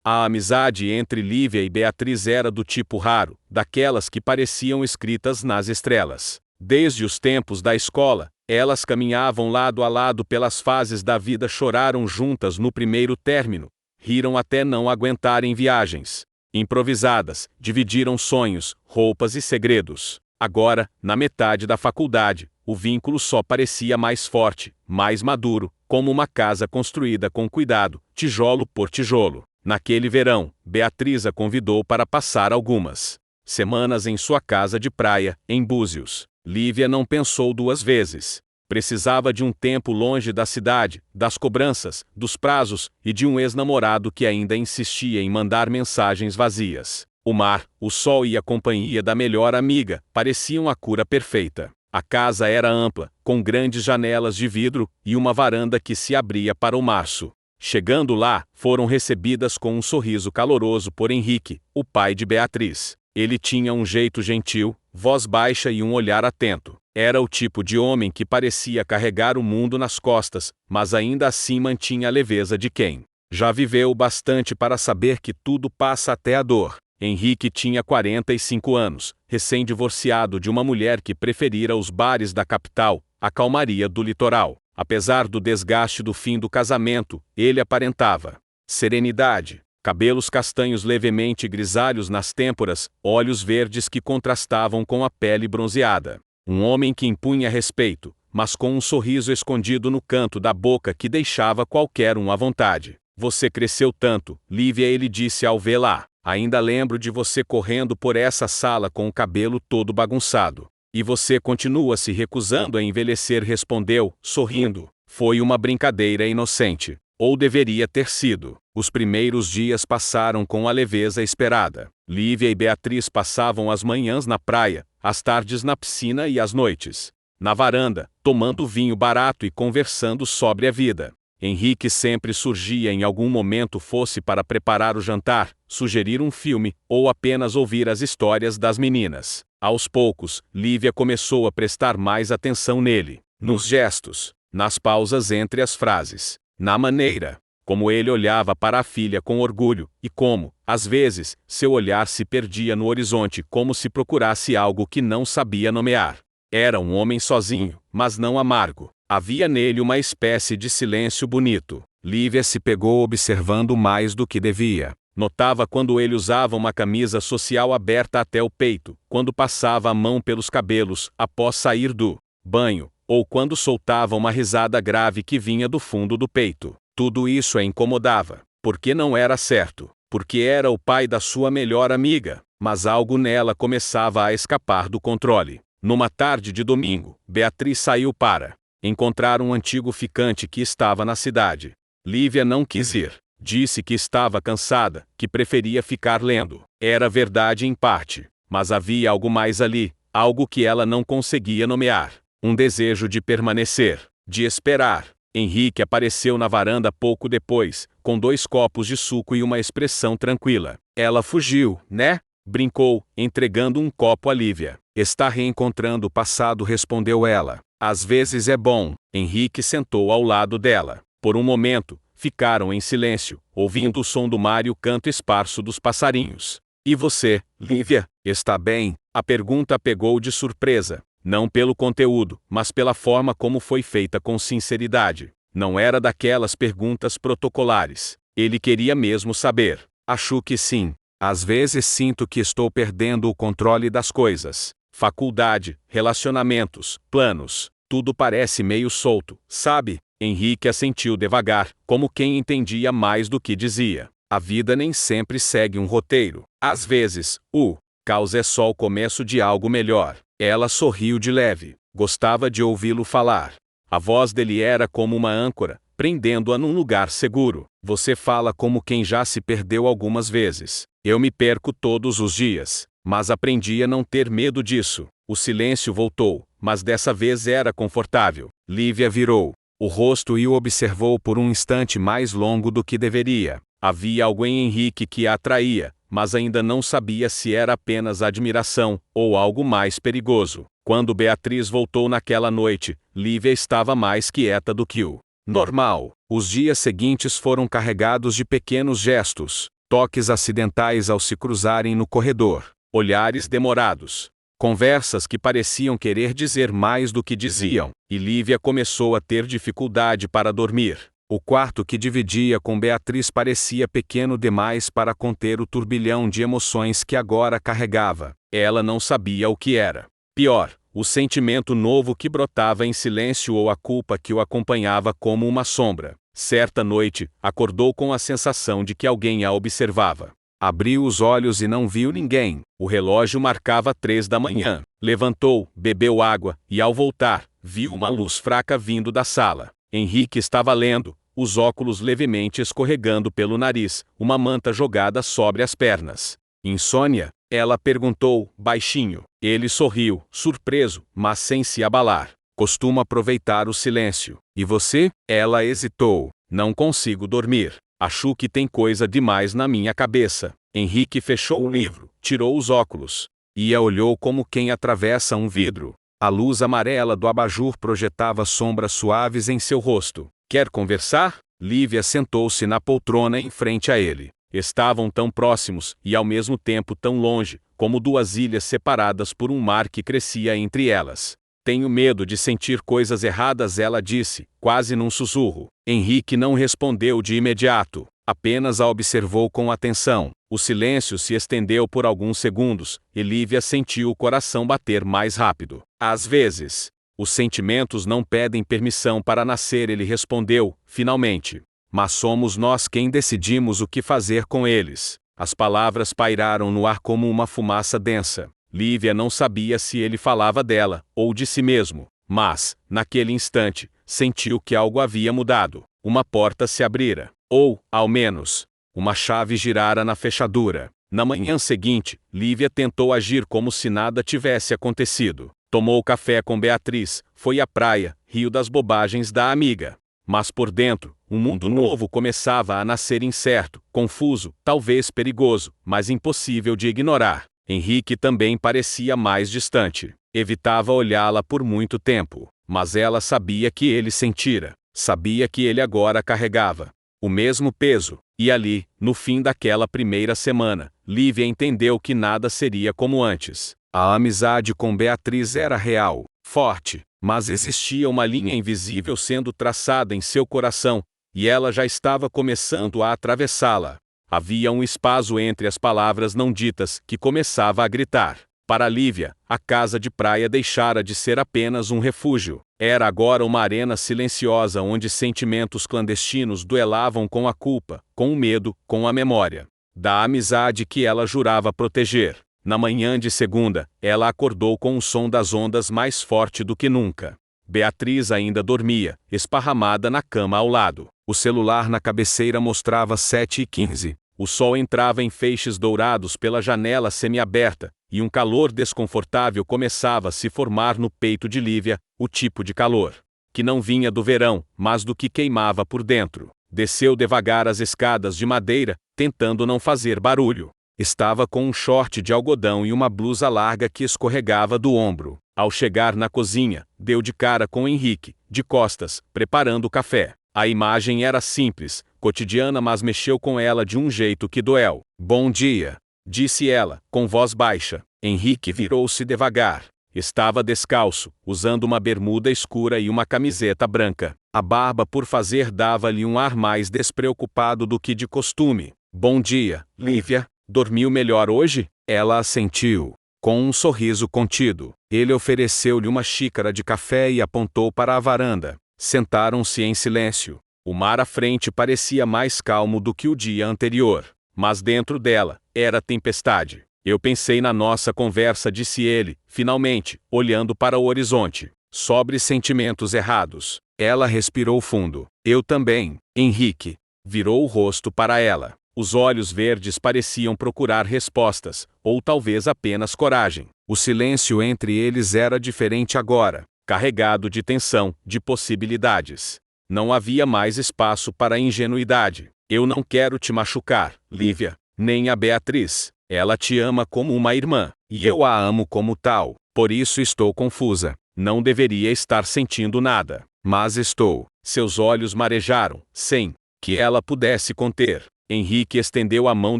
A amizade entre Lívia e Beatriz era do tipo raro, daquelas que pareciam escritas nas estrelas. Desde os tempos da escola, elas caminhavam lado a lado pelas fases da vida, choraram juntas no primeiro término, riram até não aguentarem viagens improvisadas, dividiram sonhos, roupas e segredos. Agora, na metade da faculdade, o vínculo só parecia mais forte, mais maduro, como uma casa construída com cuidado, tijolo por tijolo. Naquele verão, Beatriz a convidou para passar algumas semanas em sua casa de praia, em Búzios. Lívia não pensou duas vezes. Precisava de um tempo longe da cidade, das cobranças, dos prazos e de um ex-namorado que ainda insistia em mandar mensagens vazias. O mar, o sol e a companhia da melhor amiga pareciam a cura perfeita. A casa era ampla, com grandes janelas de vidro e uma varanda que se abria para o março. Chegando lá, foram recebidas com um sorriso caloroso por Henrique, o pai de Beatriz. Ele tinha um jeito gentil, voz baixa e um olhar atento. Era o tipo de homem que parecia carregar o mundo nas costas, mas ainda assim mantinha a leveza de quem já viveu bastante para saber que tudo passa até a dor. Henrique tinha 45 anos, recém-divorciado de uma mulher que preferira os bares da capital, a calmaria do litoral. Apesar do desgaste do fim do casamento, ele aparentava serenidade. Cabelos castanhos levemente grisalhos nas têmporas, olhos verdes que contrastavam com a pele bronzeada. Um homem que impunha respeito, mas com um sorriso escondido no canto da boca que deixava qualquer um à vontade. Você cresceu tanto, Lívia, ele disse ao vê-la. Ainda lembro de você correndo por essa sala com o cabelo todo bagunçado. E você continua se recusando a envelhecer, respondeu, sorrindo. Foi uma brincadeira inocente. Ou deveria ter sido. Os primeiros dias passaram com a leveza esperada. Lívia e Beatriz passavam as manhãs na praia, as tardes na piscina e as noites na varanda, tomando vinho barato e conversando sobre a vida. Henrique sempre surgia em algum momento, fosse para preparar o jantar, sugerir um filme, ou apenas ouvir as histórias das meninas. Aos poucos, Lívia começou a prestar mais atenção nele, nos gestos, nas pausas entre as frases, na maneira como ele olhava para a filha com orgulho, e como, às vezes, seu olhar se perdia no horizonte como se procurasse algo que não sabia nomear. Era um homem sozinho, mas não amargo. Havia nele uma espécie de silêncio bonito. Lívia se pegou observando mais do que devia. Notava quando ele usava uma camisa social aberta até o peito, quando passava a mão pelos cabelos após sair do banho, ou quando soltava uma risada grave que vinha do fundo do peito. Tudo isso a incomodava, porque não era certo, porque era o pai da sua melhor amiga, mas algo nela começava a escapar do controle. Numa tarde de domingo, Beatriz saiu para encontrar um antigo ficante que estava na cidade. Lívia não quis ir. Disse que estava cansada, que preferia ficar lendo. Era verdade em parte, mas havia algo mais ali, algo que ela não conseguia nomear. Um desejo de permanecer, de esperar. Henrique apareceu na varanda pouco depois, com 2 copos de suco e uma expressão tranquila. Ela fugiu, né? Brincou, entregando um copo a Lívia. Está reencontrando o passado, respondeu ela. Às vezes é bom. Henrique sentou ao lado dela. Por um momento, ficaram em silêncio, ouvindo o som do mar e o canto esparso dos passarinhos. E você, Lívia, está bem? A pergunta pegou de surpresa. Não pelo conteúdo, mas pela forma como foi feita com sinceridade. Não era daquelas perguntas protocolares. Ele queria mesmo saber. Acho que sim. Às vezes sinto que estou perdendo o controle das coisas. Faculdade, relacionamentos, planos. Tudo parece meio solto, sabe? Henrique assentiu devagar, como quem entendia mais do que dizia. A vida nem sempre segue um roteiro. Às vezes, o caos é só o começo de algo melhor. Ela sorriu de leve. Gostava de ouvi-lo falar. A voz dele era como uma âncora, prendendo-a num lugar seguro. Você fala como quem já se perdeu algumas vezes. Eu me perco todos os dias, mas aprendi a não ter medo disso. O silêncio voltou, mas dessa vez era confortável. Lívia virou o rosto e o observou por um instante mais longo do que deveria. Havia algo em Henrique que a atraía, mas ainda não sabia se era apenas admiração ou algo mais perigoso. Quando Beatriz voltou naquela noite, Lívia estava mais quieta do que o normal. Os dias seguintes foram carregados de pequenos gestos. Toques acidentais ao se cruzarem no corredor. Olhares demorados. Conversas que pareciam querer dizer mais do que diziam, e Lívia começou a ter dificuldade para dormir. O quarto que dividia com Beatriz parecia pequeno demais para conter o turbilhão de emoções que agora carregava. Ela não sabia o que era. Pior, o sentimento novo que brotava em silêncio ou a culpa que o acompanhava como uma sombra. Certa noite, acordou com a sensação de que alguém a observava. Abriu os olhos e não viu ninguém. O relógio marcava 3 da manhã. Levantou, bebeu água, e ao voltar, viu uma luz fraca vindo da sala. Henrique estava lendo, os óculos levemente escorregando pelo nariz, uma manta jogada sobre as pernas. Insônia? Ela perguntou, baixinho. Ele sorriu, surpreso, mas sem se abalar. Costumo aproveitar o silêncio. E você? Ela hesitou. Não consigo dormir. Acho que tem coisa demais na minha cabeça. Henrique fechou o livro, tirou os óculos. E a olhou como quem atravessa um vidro. A luz amarela do abajur projetava sombras suaves em seu rosto. Quer conversar? Lívia sentou-se na poltrona em frente a ele. Estavam tão próximos, e ao mesmo tempo tão longe, como duas ilhas separadas por um mar que crescia entre elas. Tenho medo de sentir coisas erradas, ela disse, quase num sussurro. Henrique não respondeu de imediato, apenas a observou com atenção. O silêncio se estendeu por alguns segundos, e Lívia sentiu o coração bater mais rápido. Às vezes, os sentimentos não pedem permissão para nascer, ele respondeu, finalmente. Mas somos nós quem decidimos o que fazer com eles. As palavras pairaram no ar como uma fumaça densa. Lívia não sabia se ele falava dela, ou de si mesmo, mas, naquele instante, sentiu que algo havia mudado. Uma porta se abrira, ou, ao menos, uma chave girara na fechadura. Na manhã seguinte, Lívia tentou agir como se nada tivesse acontecido. Tomou café com Beatriz, foi à praia, riu das bobagens da amiga. Mas por dentro, um mundo novo começava a nascer, incerto, confuso, talvez perigoso, mas impossível de ignorar. Henrique também parecia mais distante. Evitava olhá-la por muito tempo, mas ela sabia que ele sentira. Sabia que ele agora carregava o mesmo peso. E ali, no fim daquela primeira semana, Lívia entendeu que nada seria como antes. A amizade com Beatriz era real, forte, mas existia uma linha invisível sendo traçada em seu coração, e ela já estava começando a atravessá-la. Havia um espaço entre as palavras não ditas que começava a gritar. Para Lívia, a casa de praia deixara de ser apenas um refúgio. Era agora uma arena silenciosa onde sentimentos clandestinos duelavam com a culpa, com o medo, com a memória da amizade que ela jurava proteger. Na manhã de segunda, ela acordou com o som das ondas mais forte do que nunca. Beatriz ainda dormia, esparramada na cama ao lado. O celular na cabeceira mostrava 7h15. O sol entrava em feixes dourados pela janela semiaberta, e um calor desconfortável começava a se formar no peito de Lívia, o tipo de calor que não vinha do verão, mas do que queimava por dentro. Desceu devagar as escadas de madeira, tentando não fazer barulho. Estava com um short de algodão e uma blusa larga que escorregava do ombro. Ao chegar na cozinha, deu de cara com Henrique, de costas, preparando o café. A imagem era simples, cotidiana, mas mexeu com ela de um jeito que doeu. Bom dia, disse ela, com voz baixa. Henrique virou-se devagar. Estava descalço, usando uma bermuda escura e uma camiseta branca. A barba por fazer dava-lhe um ar mais despreocupado do que de costume. Bom dia, Lívia. Dormiu melhor hoje? Ela assentiu, com um sorriso contido. Ele ofereceu-lhe uma xícara de café e apontou para a varanda. Sentaram-se em silêncio. O mar à frente parecia mais calmo do que o dia anterior, mas dentro dela, era tempestade. Eu pensei na nossa conversa, disse ele, finalmente, olhando para o horizonte. Sobre sentimentos errados. Ela respirou fundo. Eu também, Henrique. Virou o rosto para ela. Os olhos verdes pareciam procurar respostas, ou talvez apenas coragem. O silêncio entre eles era diferente agora, carregado de tensão, de possibilidades. Não havia mais espaço para ingenuidade. Eu não quero te machucar, Lívia, nem a Beatriz. Ela te ama como uma irmã, e eu a amo como tal. Por isso estou confusa. Não deveria estar sentindo nada, mas estou. Seus olhos marejaram, sem que ela pudesse conter. Henrique estendeu a mão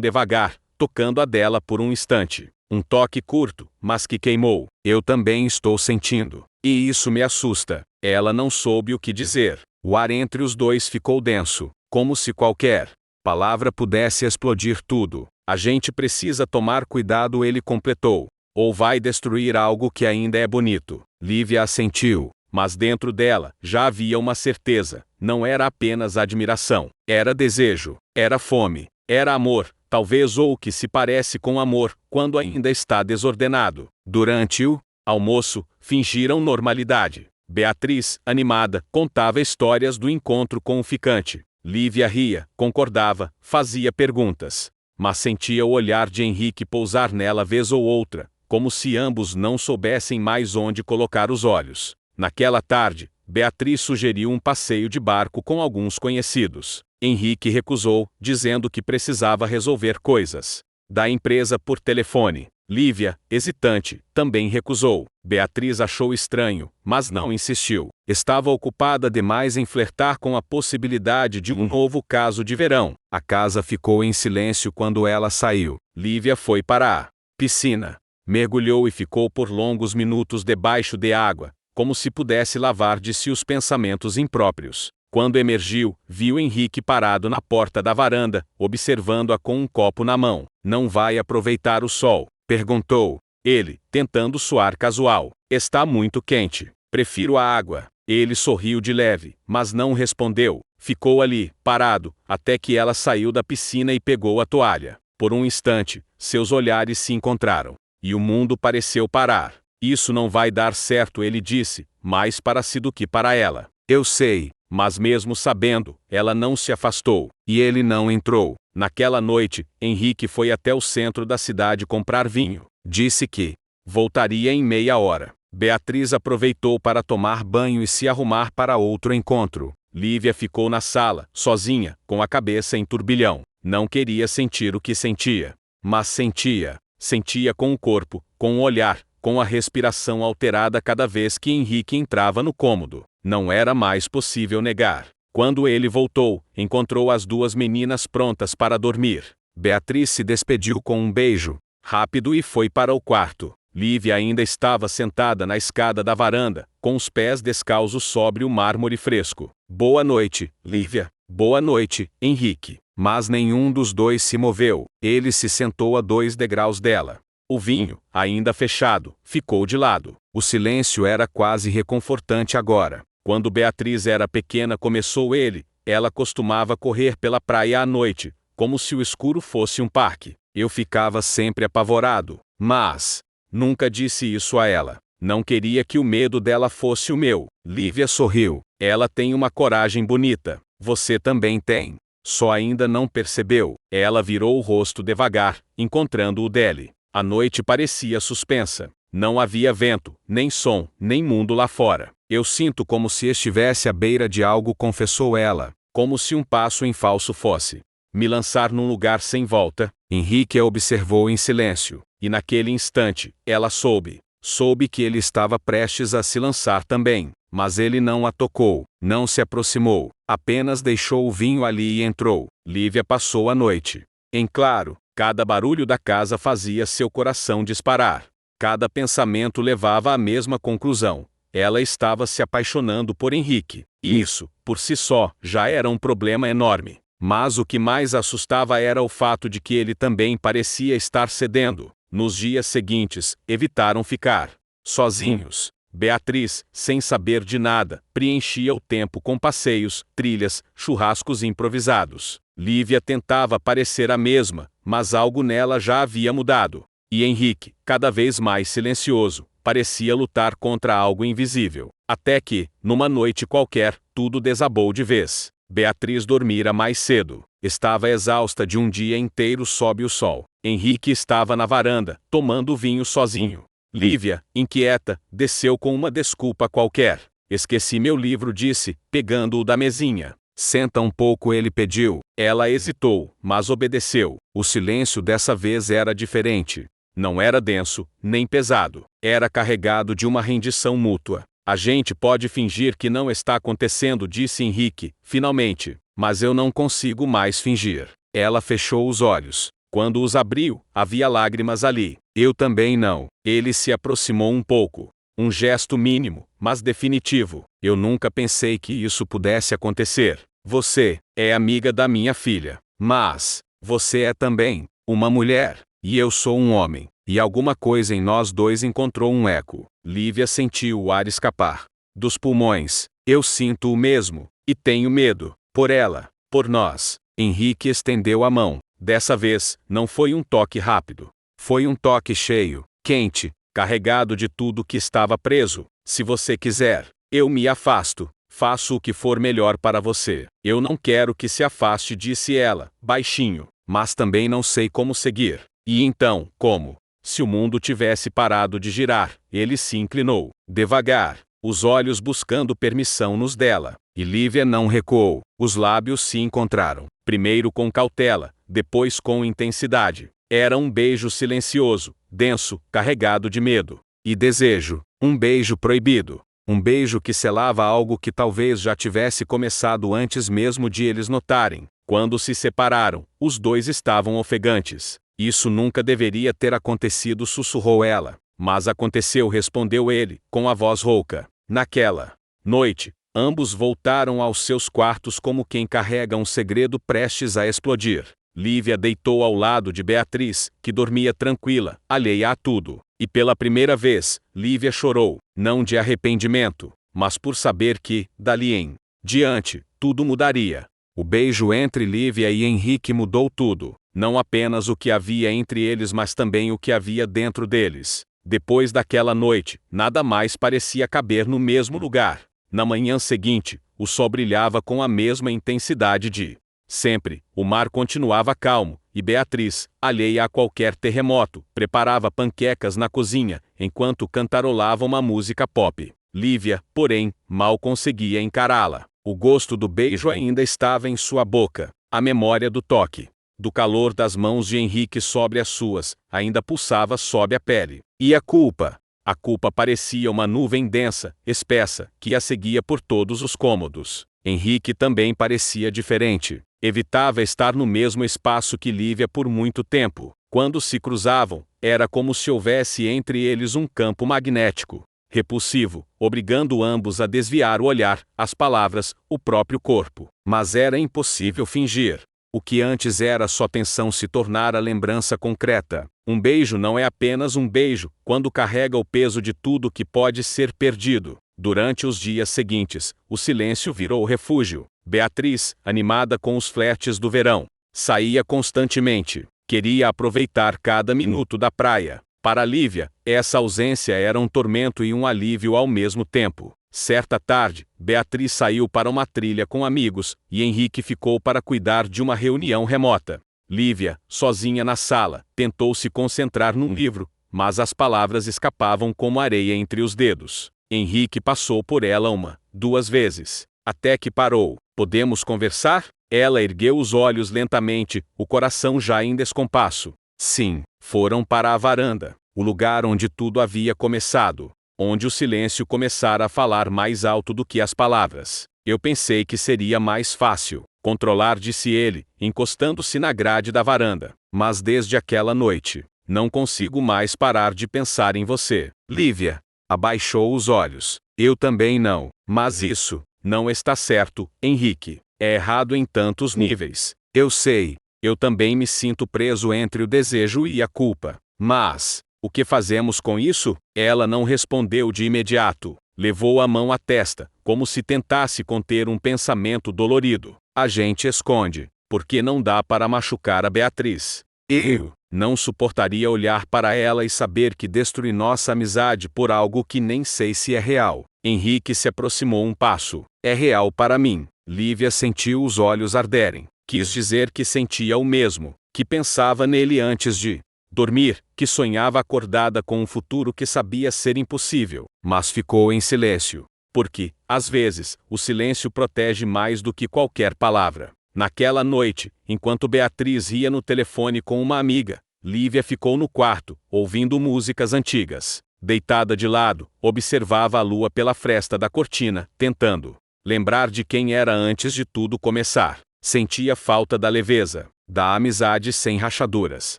devagar, tocando a dela por um instante. Um toque curto, mas que queimou. Eu também estou sentindo. E isso me assusta. Ela não soube o que dizer. O ar entre os dois ficou denso, como se qualquer palavra pudesse explodir tudo. A gente precisa tomar cuidado, ele completou. Ou vai destruir algo que ainda é bonito. Lívia assentiu, mas dentro dela já havia uma certeza. Não era apenas admiração. Era desejo. Era fome. Era amor. Talvez ou o que se parece com amor, quando ainda está desordenado. Durante o almoço, fingiram normalidade. Beatriz, animada, contava histórias do encontro com o ficante. Lívia ria, concordava, fazia perguntas. Mas sentia o olhar de Henrique pousar nela vez ou outra, como se ambos não soubessem mais onde colocar os olhos. Naquela tarde, Beatriz sugeriu um passeio de barco com alguns conhecidos. Henrique recusou, dizendo que precisava resolver coisas da empresa por telefone. Lívia, hesitante, também recusou. Beatriz achou estranho, mas não insistiu. Estava ocupada demais em flertar com a possibilidade de um novo caso de verão. A casa ficou em silêncio quando ela saiu. Lívia foi para a piscina. Mergulhou e ficou por longos minutos debaixo de água, como se pudesse lavar de si os pensamentos impróprios. Quando emergiu, viu Henrique parado na porta da varanda, observando-a com um copo na mão. Não vai aproveitar o sol? Perguntou ele, tentando soar casual. Está muito quente. Prefiro a água. Ele sorriu de leve, mas não respondeu. Ficou ali, parado, até que ela saiu da piscina e pegou a toalha. Por um instante, seus olhares se encontraram. E o mundo pareceu parar. Isso não vai dar certo, ele disse, mais para si do que para ela. Eu sei. Mas mesmo sabendo, ela não se afastou, e ele não entrou. Naquela noite, Henrique foi até o centro da cidade comprar vinho. Disse que voltaria em meia hora. Beatriz aproveitou para tomar banho e se arrumar para outro encontro. Lívia ficou na sala, sozinha, com a cabeça em turbilhão. Não queria sentir o que sentia. Mas sentia. Sentia com o corpo, com o olhar, com a respiração alterada cada vez que Henrique entrava no cômodo. Não era mais possível negar. Quando ele voltou, encontrou as duas meninas prontas para dormir. Beatriz se despediu com um beijo rápido e foi para o quarto. Lívia ainda estava sentada na escada da varanda, com os pés descalços sobre o mármore fresco. Boa noite, Lívia. Boa noite, Henrique. Mas nenhum dos dois se moveu. Ele se sentou a 2 degraus dela. O vinho, ainda fechado, ficou de lado. O silêncio era quase reconfortante agora. Quando Beatriz era pequena, começou ele, ela costumava correr pela praia à noite, como se o escuro fosse um parque. Eu ficava sempre apavorado, mas nunca disse isso a ela. Não queria que o medo dela fosse o meu. Lívia sorriu. Ela tem uma coragem bonita. Você também tem. Só ainda não percebeu. Ela virou o rosto devagar, encontrando o dele. A noite parecia suspensa. Não havia vento, nem som, nem mundo lá fora. Eu sinto como se estivesse à beira de algo, confessou ela. Como se um passo em falso fosse me lançar num lugar sem volta. Henrique a observou em silêncio. E naquele instante, ela soube. Soube que ele estava prestes a se lançar também. Mas ele não a tocou, não se aproximou. Apenas deixou o vinho ali e entrou. Lívia passou a noite em claro. Cada barulho da casa fazia seu coração disparar. Cada pensamento levava à mesma conclusão. Ela estava se apaixonando por Henrique. E isso, por si só, já era um problema enorme. Mas o que mais assustava era o fato de que ele também parecia estar cedendo. Nos dias seguintes, evitaram ficar sozinhos. Beatriz, sem saber de nada, preenchia o tempo com passeios, trilhas, churrascos improvisados. Lívia tentava parecer a mesma, mas algo nela já havia mudado. E Henrique, cada vez mais silencioso, parecia lutar contra algo invisível. Até que, numa noite qualquer, tudo desabou de vez. Beatriz dormira mais cedo. Estava exausta de um dia inteiro sob o sol. Henrique estava na varanda, tomando vinho sozinho. Lívia, inquieta, desceu com uma desculpa qualquer. Esqueci meu livro, disse, pegando-o da mesinha. Senta um pouco, ele pediu. Ela hesitou, mas obedeceu. O silêncio dessa vez era diferente. Não era denso, nem pesado. Era carregado de uma rendição mútua. A gente pode fingir que não está acontecendo, disse Henrique, finalmente. Mas eu não consigo mais fingir. Ela fechou os olhos. Quando os abriu, havia lágrimas ali. Eu também não. Ele se aproximou um pouco. Um gesto mínimo, mas definitivo. Eu nunca pensei que isso pudesse acontecer. Você é amiga da minha filha. Mas você é também uma mulher. E eu sou um homem. E alguma coisa em nós dois encontrou um eco. Lívia sentiu o ar escapar dos pulmões. Eu sinto o mesmo. E tenho medo. Por ela. Por nós. Henrique estendeu a mão. Dessa vez, não foi um toque rápido. Foi um toque cheio, quente, carregado de tudo que estava preso. Se você quiser, eu me afasto. Faço o que for melhor para você. Eu não quero que se afaste, disse ela, baixinho. Mas também não sei como seguir. E então, como? Se o mundo tivesse parado de girar, ele se inclinou, devagar, os olhos buscando permissão nos dela. E Lívia não recuou. Os lábios se encontraram, primeiro com cautela, depois com intensidade. Era um beijo silencioso, denso, carregado de medo e desejo. Um beijo proibido. Um beijo que selava algo que talvez já tivesse começado antes mesmo de eles notarem. Quando se separaram, os dois estavam ofegantes. Isso nunca deveria ter acontecido, sussurrou ela. Mas aconteceu, respondeu ele, com a voz rouca. Naquela noite, ambos voltaram aos seus quartos como quem carrega um segredo prestes a explodir. Lívia deitou ao lado de Beatriz, que dormia tranquila, alheia a tudo. E pela primeira vez, Lívia chorou, não de arrependimento, mas por saber que, dali em diante, tudo mudaria. O beijo entre Lívia e Henrique mudou tudo, não apenas o que havia entre eles, mas também o que havia dentro deles. Depois daquela noite, nada mais parecia caber no mesmo lugar. Na manhã seguinte, o sol brilhava com a mesma intensidade de sempre. O mar continuava calmo, e Beatriz, alheia a qualquer terremoto, preparava panquecas na cozinha, enquanto cantarolava uma música pop. Lívia, porém, mal conseguia encará-la. O gosto do beijo ainda estava em sua boca. A memória do toque, do calor das mãos de Henrique sobre as suas, ainda pulsava sob a pele. E a culpa? A culpa parecia uma nuvem densa, espessa, que a seguia por todos os cômodos. Henrique também parecia diferente. Evitava estar no mesmo espaço que Lívia por muito tempo. Quando se cruzavam, era como se houvesse entre eles um campo magnético, repulsivo, obrigando ambos a desviar o olhar, as palavras, o próprio corpo. Mas era impossível fingir. O que antes era só tensão se tornara lembrança concreta. Um beijo não é apenas um beijo, quando carrega o peso de tudo que pode ser perdido. Durante os dias seguintes, o silêncio virou refúgio. Beatriz, animada com os flertes do verão, saía constantemente. Queria aproveitar cada minuto da praia. Para Lívia, essa ausência era um tormento e um alívio ao mesmo tempo. Certa tarde, Beatriz saiu para uma trilha com amigos, e Henrique ficou para cuidar de uma reunião remota. Lívia, sozinha na sala, tentou se concentrar num livro, mas as palavras escapavam como areia entre os dedos. Henrique passou por ela uma, duas vezes, até que parou. Podemos conversar? Ela ergueu os olhos lentamente, o coração já em descompasso. Sim, foram para a varanda, o lugar onde tudo havia começado, onde o silêncio começara a falar mais alto do que as palavras. Eu pensei que seria mais fácil controlar, disse ele, encostando-se na grade da varanda. Mas desde aquela noite, não consigo mais parar de pensar em você. Lívia abaixou os olhos. Eu também não. Mas isso não está certo, Henrique. É errado em tantos níveis. Eu sei. Eu também me sinto preso entre o desejo e a culpa. Mas o que fazemos com isso? Ela não respondeu de imediato. Levou a mão à testa, como se tentasse conter um pensamento dolorido. A gente esconde, porque não dá para machucar a Beatriz. Eu não suportaria olhar para ela e saber que destruí nossa amizade por algo que nem sei se é real. Henrique se aproximou um passo. É real para mim. Lívia sentiu os olhos arderem. Quis dizer que sentia o mesmo, que pensava nele antes de dormir, que sonhava acordada com um futuro que sabia ser impossível, mas ficou em silêncio. Porque, às vezes, o silêncio protege mais do que qualquer palavra. Naquela noite, enquanto Beatriz ria no telefone com uma amiga, Lívia ficou no quarto, ouvindo músicas antigas. Deitada de lado, observava a lua pela fresta da cortina, tentando lembrar de quem era antes de tudo começar. Sentia falta da leveza, da amizade sem rachaduras,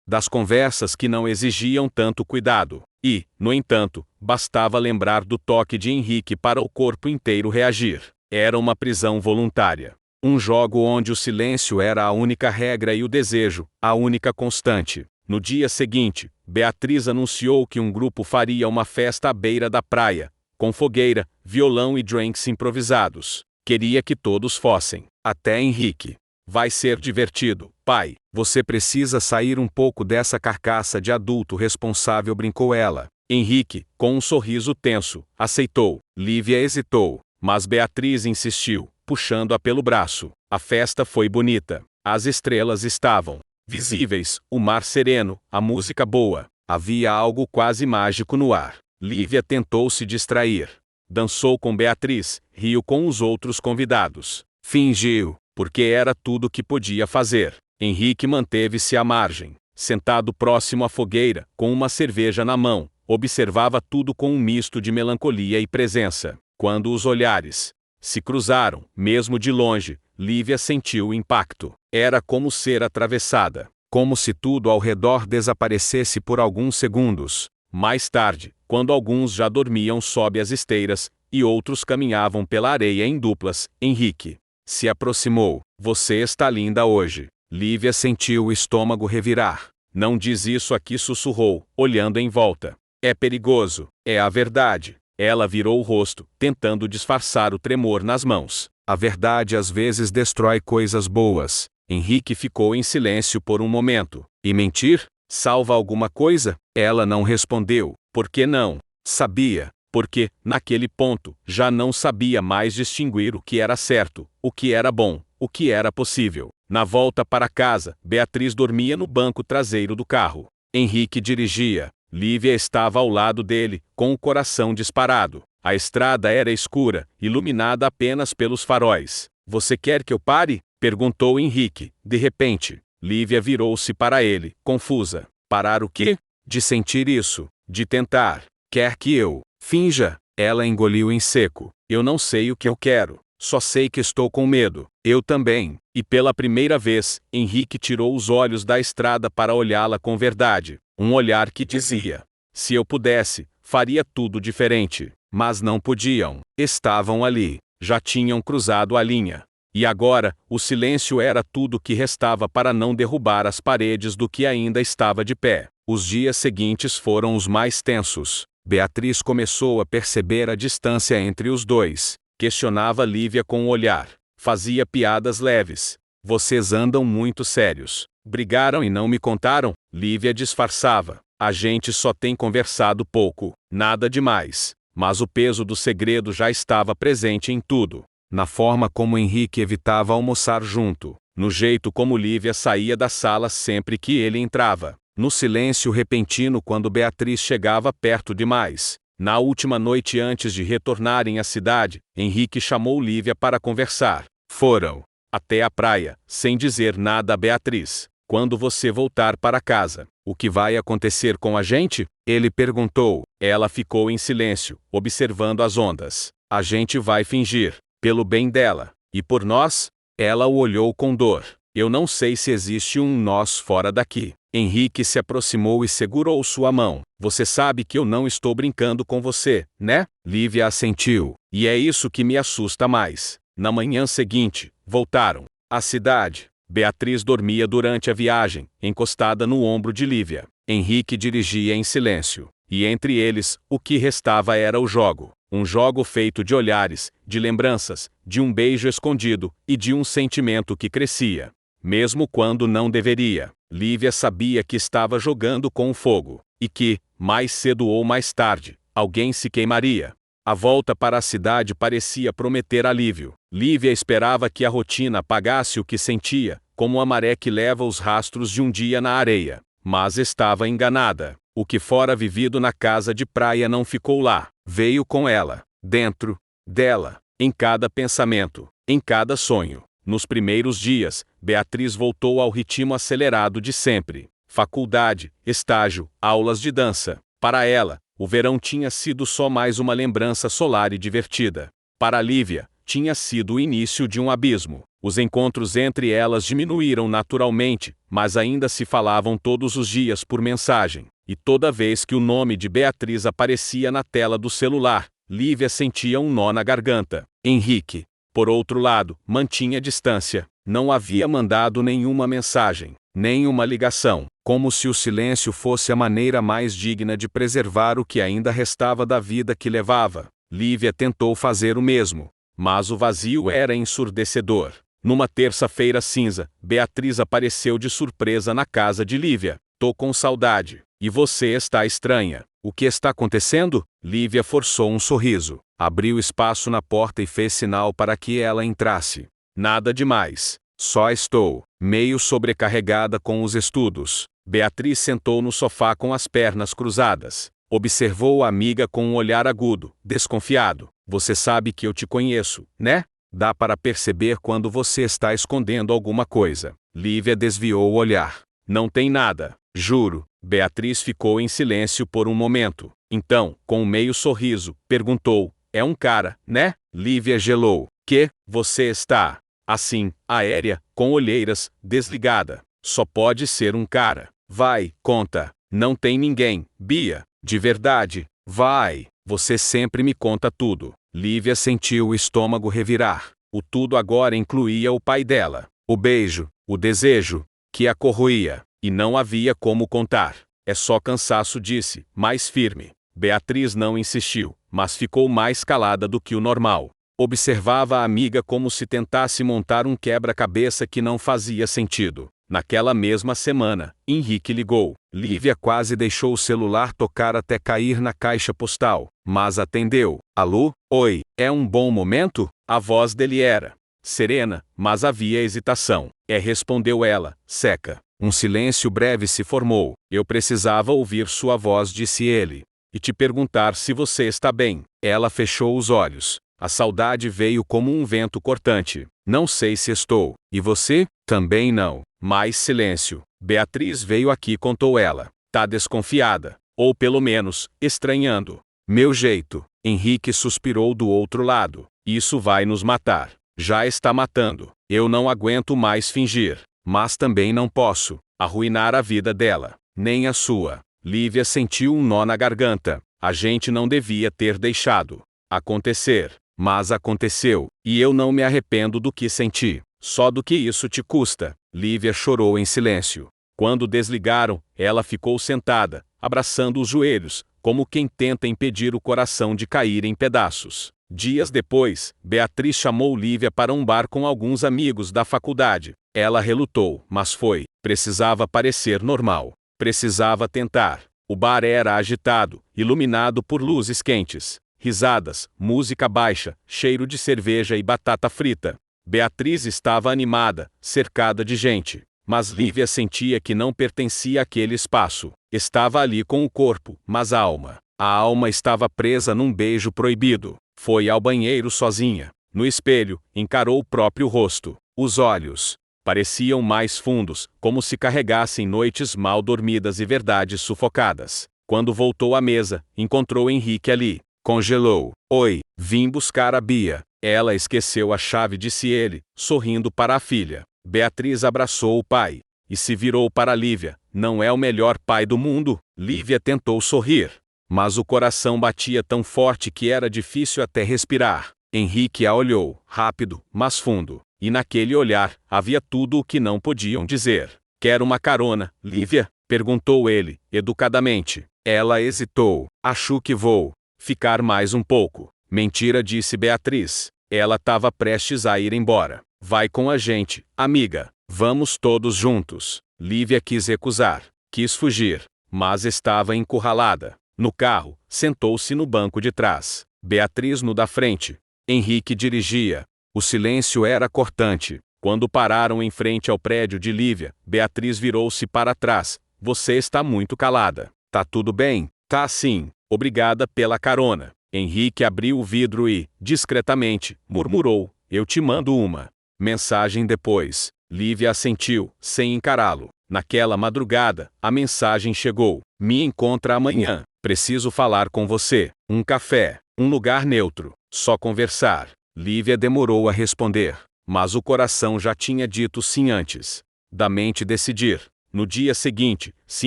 das conversas que não exigiam tanto cuidado. E, no entanto, bastava lembrar do toque de Henrique para o corpo inteiro reagir. Era uma prisão voluntária. Um jogo onde o silêncio era a única regra e o desejo, a única constante. No dia seguinte, Beatriz anunciou que um grupo faria uma festa à beira da praia, com fogueira, violão e drinks improvisados. Queria que todos fossem, até Henrique. Vai ser divertido, pai. Você precisa sair um pouco dessa carcaça de adulto responsável, brincou ela. Henrique, com um sorriso tenso, aceitou. Lívia hesitou, mas Beatriz insistiu, puxando-a pelo braço. A festa foi bonita. As estrelas estavam visíveis, o mar sereno, a música boa. Havia algo quase mágico no ar. Lívia tentou se distrair. Dançou com Beatriz, riu com os outros convidados. Fingiu, porque era tudo o que podia fazer. Henrique manteve-se à margem, sentado próximo à fogueira, com uma cerveja na mão. Observava tudo com um misto de melancolia e presença. Quando os olhares se cruzaram, mesmo de longe, Lívia sentiu o impacto. Era como ser atravessada, como se tudo ao redor desaparecesse por alguns segundos. Mais tarde, quando alguns já dormiam sob as esteiras, e outros caminhavam pela areia em duplas, Henrique se aproximou. Você está linda hoje. Lívia sentiu o estômago revirar. Não diz isso aqui, sussurrou, olhando em volta. É perigoso. É a verdade. Ela virou o rosto, tentando disfarçar o tremor nas mãos. A verdade às vezes destrói coisas boas. Henrique ficou em silêncio por um momento. E mentir? Salva alguma coisa? Ela não respondeu. Por que não? Sabia. Porque, naquele ponto, já não sabia mais distinguir o que era certo, o que era bom, o que era possível. Na volta para casa, Beatriz dormia no banco traseiro do carro. Henrique dirigia. Lívia estava ao lado dele, com o coração disparado. A estrada era escura, iluminada apenas pelos faróis. Você quer que eu pare? Perguntou Henrique. De repente, Lívia virou-se para ele, confusa. Parar o quê? De sentir isso, de tentar. Quer que eu finja? Ela engoliu em seco. Eu não sei o que eu quero. Só sei que estou com medo. Eu também. E pela primeira vez, Henrique tirou os olhos da estrada para olhá-la com verdade. Um olhar que dizia: se eu pudesse, faria tudo diferente. Mas não podiam. Estavam ali. Já tinham cruzado a linha. E agora, o silêncio era tudo que restava para não derrubar as paredes do que ainda estava de pé. Os dias seguintes foram os mais tensos. Beatriz começou a perceber a distância entre os dois. Questionava Lívia com o olhar. Fazia piadas leves. Vocês andam muito sérios. Brigaram e não me contaram? Lívia disfarçava. A gente só tem conversado pouco. Nada demais. Mas o peso do segredo já estava presente em tudo. Na forma como Henrique evitava almoçar junto. No jeito como Lívia saía da sala sempre que ele entrava. No silêncio repentino quando Beatriz chegava perto demais. Na última noite antes de retornarem à cidade, Henrique chamou Lívia para conversar. Foram até a praia, sem dizer nada a Beatriz. Quando você voltar para casa, o que vai acontecer com a gente? Ele perguntou. Ela ficou em silêncio, observando as ondas. A gente vai fingir, pelo bem dela. E por nós? Ela o olhou com dor. Eu não sei se existe um nós fora daqui. Henrique se aproximou e segurou sua mão. Você sabe que eu não estou brincando com você, né? Lívia assentiu. E é isso que me assusta mais. Na manhã seguinte, voltaram à cidade. Beatriz dormia durante a viagem, encostada no ombro de Lívia. Henrique dirigia em silêncio. E entre eles, o que restava era o jogo. Um jogo feito de olhares, de lembranças, de um beijo escondido e de um sentimento que crescia. Mesmo quando não deveria. Lívia sabia que estava jogando com o fogo. E que, mais cedo ou mais tarde, alguém se queimaria. A volta para a cidade parecia prometer alívio. Lívia esperava que a rotina apagasse o que sentia, como a maré que leva os rastros de um dia na areia. Mas estava enganada. O que fora vivido na casa de praia não ficou lá. Veio com ela, dentro dela, em cada pensamento, em cada sonho. Nos primeiros dias, Beatriz voltou ao ritmo acelerado de sempre. Faculdade, estágio, aulas de dança. Para ela, o verão tinha sido só mais uma lembrança solar e divertida. Para Lívia, tinha sido o início de um abismo. Os encontros entre elas diminuíram naturalmente, mas ainda se falavam todos os dias por mensagem, e toda vez que o nome de Beatriz aparecia na tela do celular, Lívia sentia um nó na garganta. Henrique, por outro lado, mantinha distância. Não havia mandado nenhuma mensagem, nenhuma ligação, como se o silêncio fosse a maneira mais digna de preservar o que ainda restava da vida que levava. Lívia tentou fazer o mesmo, mas o vazio era ensurdecedor. Numa terça-feira cinza, Beatriz apareceu de surpresa na casa de Lívia. Tô com saudade. E você está estranha. O que está acontecendo? Lívia forçou um sorriso, abriu espaço na porta e fez sinal para que ela entrasse. Nada demais. Só estou meio sobrecarregada com os estudos. Beatriz sentou no sofá com as pernas cruzadas. Observou a amiga com um olhar agudo, desconfiado. Você sabe que eu te conheço, né? Dá para perceber quando você está escondendo alguma coisa. Lívia desviou o olhar. Não tem nada, juro. Beatriz ficou em silêncio por um momento. Então, com um meio sorriso, perguntou: é um cara, né? Lívia gelou. Que? Você está assim, aérea, com olheiras, desligada. Só pode ser um cara. Vai, conta. Não tem ninguém, Bia. De verdade. Vai. Você sempre me conta tudo. Lívia sentiu o estômago revirar. O tudo agora incluía o pai dela. O beijo, o desejo, que a corroía. E não havia como contar. É só cansaço, disse, mais firme. Beatriz não insistiu, mas ficou mais calada do que o normal. Observava a amiga como se tentasse montar um quebra-cabeça que não fazia sentido. Naquela mesma semana, Henrique ligou. Lívia quase deixou o celular tocar até cair na caixa postal, mas atendeu. Alô? Oi, é um bom momento? A voz dele era serena, mas havia hesitação. Respondeu ela, seca. Um silêncio breve se formou. Eu precisava ouvir sua voz, disse ele. E te perguntar se você está bem. Ela fechou os olhos. A saudade veio como um vento cortante. Não sei se estou. E você? Também não. Mais silêncio. Beatriz veio aqui, contou ela. Tá desconfiada. Ou pelo menos, estranhando. Meu jeito. Henrique suspirou do outro lado. Isso vai nos matar. Já está matando. Eu não aguento mais fingir. Mas também não posso arruinar a vida dela. Nem a sua. Lívia sentiu um nó na garganta. A gente não devia ter deixado acontecer. Mas aconteceu, e eu não me arrependo do que senti. Só do que isso te custa. Lívia chorou em silêncio. Quando desligaram, ela ficou sentada, abraçando os joelhos, como quem tenta impedir o coração de cair em pedaços. Dias depois, Beatriz chamou Lívia para um bar com alguns amigos da faculdade. Ela relutou, mas foi. Precisava parecer normal. Precisava tentar. O bar era agitado, iluminado por luzes quentes. Risadas, música baixa, cheiro de cerveja e batata frita. Beatriz estava animada, cercada de gente. Mas Lívia sentia que não pertencia àquele espaço. Estava ali com o corpo, mas a alma. A alma estava presa num beijo proibido. Foi ao banheiro sozinha. No espelho, encarou o próprio rosto. Os olhos pareciam mais fundos, como se carregassem noites mal dormidas e verdades sufocadas. Quando voltou à mesa, encontrou Henrique ali. Congelou. Oi, vim buscar a Bia. Ela esqueceu a chave, disse ele, sorrindo para a filha. Beatriz abraçou o pai e se virou para Lívia. Não é o melhor pai do mundo? Lívia tentou sorrir, mas o coração batia tão forte que era difícil até respirar. Henrique a olhou, rápido, mas fundo, e naquele olhar havia tudo o que não podiam dizer. Quer uma carona, Lívia? Perguntou ele, educadamente. Ela hesitou. Acho que vou ficar mais um pouco. Mentira, disse Beatriz. Ela estava prestes a ir embora. Vai com a gente, amiga. Vamos todos juntos. Lívia quis recusar. Quis fugir. Mas estava encurralada. No carro, sentou-se no banco de trás. Beatriz no da frente. Henrique dirigia. O silêncio era cortante. Quando pararam em frente ao prédio de Lívia, Beatriz virou-se para trás. Você está muito calada. Tá tudo bem? Tá sim. Obrigada pela carona. Henrique abriu o vidro e, discretamente, murmurou: eu te mando uma mensagem depois. Lívia assentiu, sem encará-lo. Naquela madrugada, a mensagem chegou. Me encontra amanhã. Preciso falar com você. Um café. Um lugar neutro. Só conversar. Lívia demorou a responder. mas o coração já tinha dito sim antes da mente decidir. No dia seguinte, se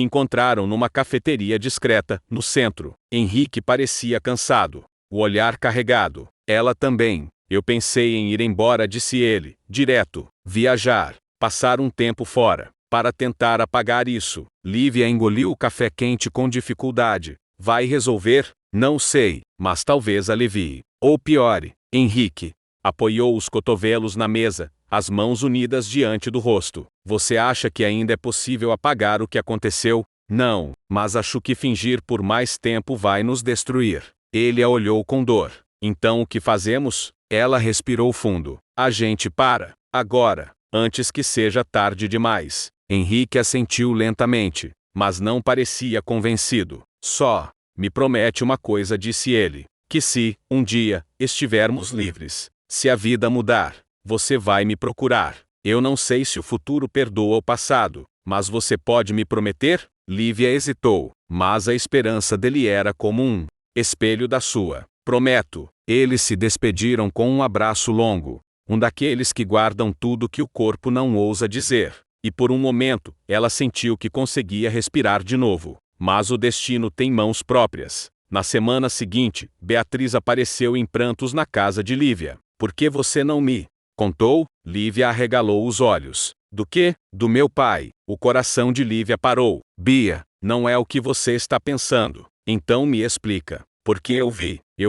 encontraram numa cafeteria discreta, no centro. Henrique parecia cansado, o olhar carregado. Ela também. Eu pensei em ir embora, disse ele, direto. Viajar, passar um tempo fora, para tentar apagar isso. Lívia engoliu o café quente com dificuldade. Vai resolver? Não sei, mas talvez alivie. Ou piore. Henrique apoiou os cotovelos na mesa, as mãos unidas diante do rosto. Você acha que ainda é possível apagar o que aconteceu? Não, mas acho que fingir por mais tempo vai nos destruir. Ele a olhou com dor. Então o que fazemos? Ela respirou fundo. A gente para, agora, antes que seja tarde demais. Henrique assentiu lentamente, mas não parecia convencido. Só me promete uma coisa, disse ele, que se, um dia, estivermos livres, se a vida mudar, você vai me procurar. Eu não sei se o futuro perdoa o passado, mas você pode me prometer? Lívia hesitou, mas a esperança dele era como um espelho da sua. Prometo. Eles se despediram com um abraço longo, um daqueles que guardam tudo que o corpo não ousa dizer. E por um momento, ela sentiu que conseguia respirar de novo. Mas o destino tem mãos próprias. Na semana seguinte, Beatriz apareceu em prantos na casa de Lívia. Por que você não me contou? Lívia arregalou os olhos. Do quê? Do meu pai. O coração de Lívia parou. Bia, não é o que você está pensando. Então me explica. Porque eu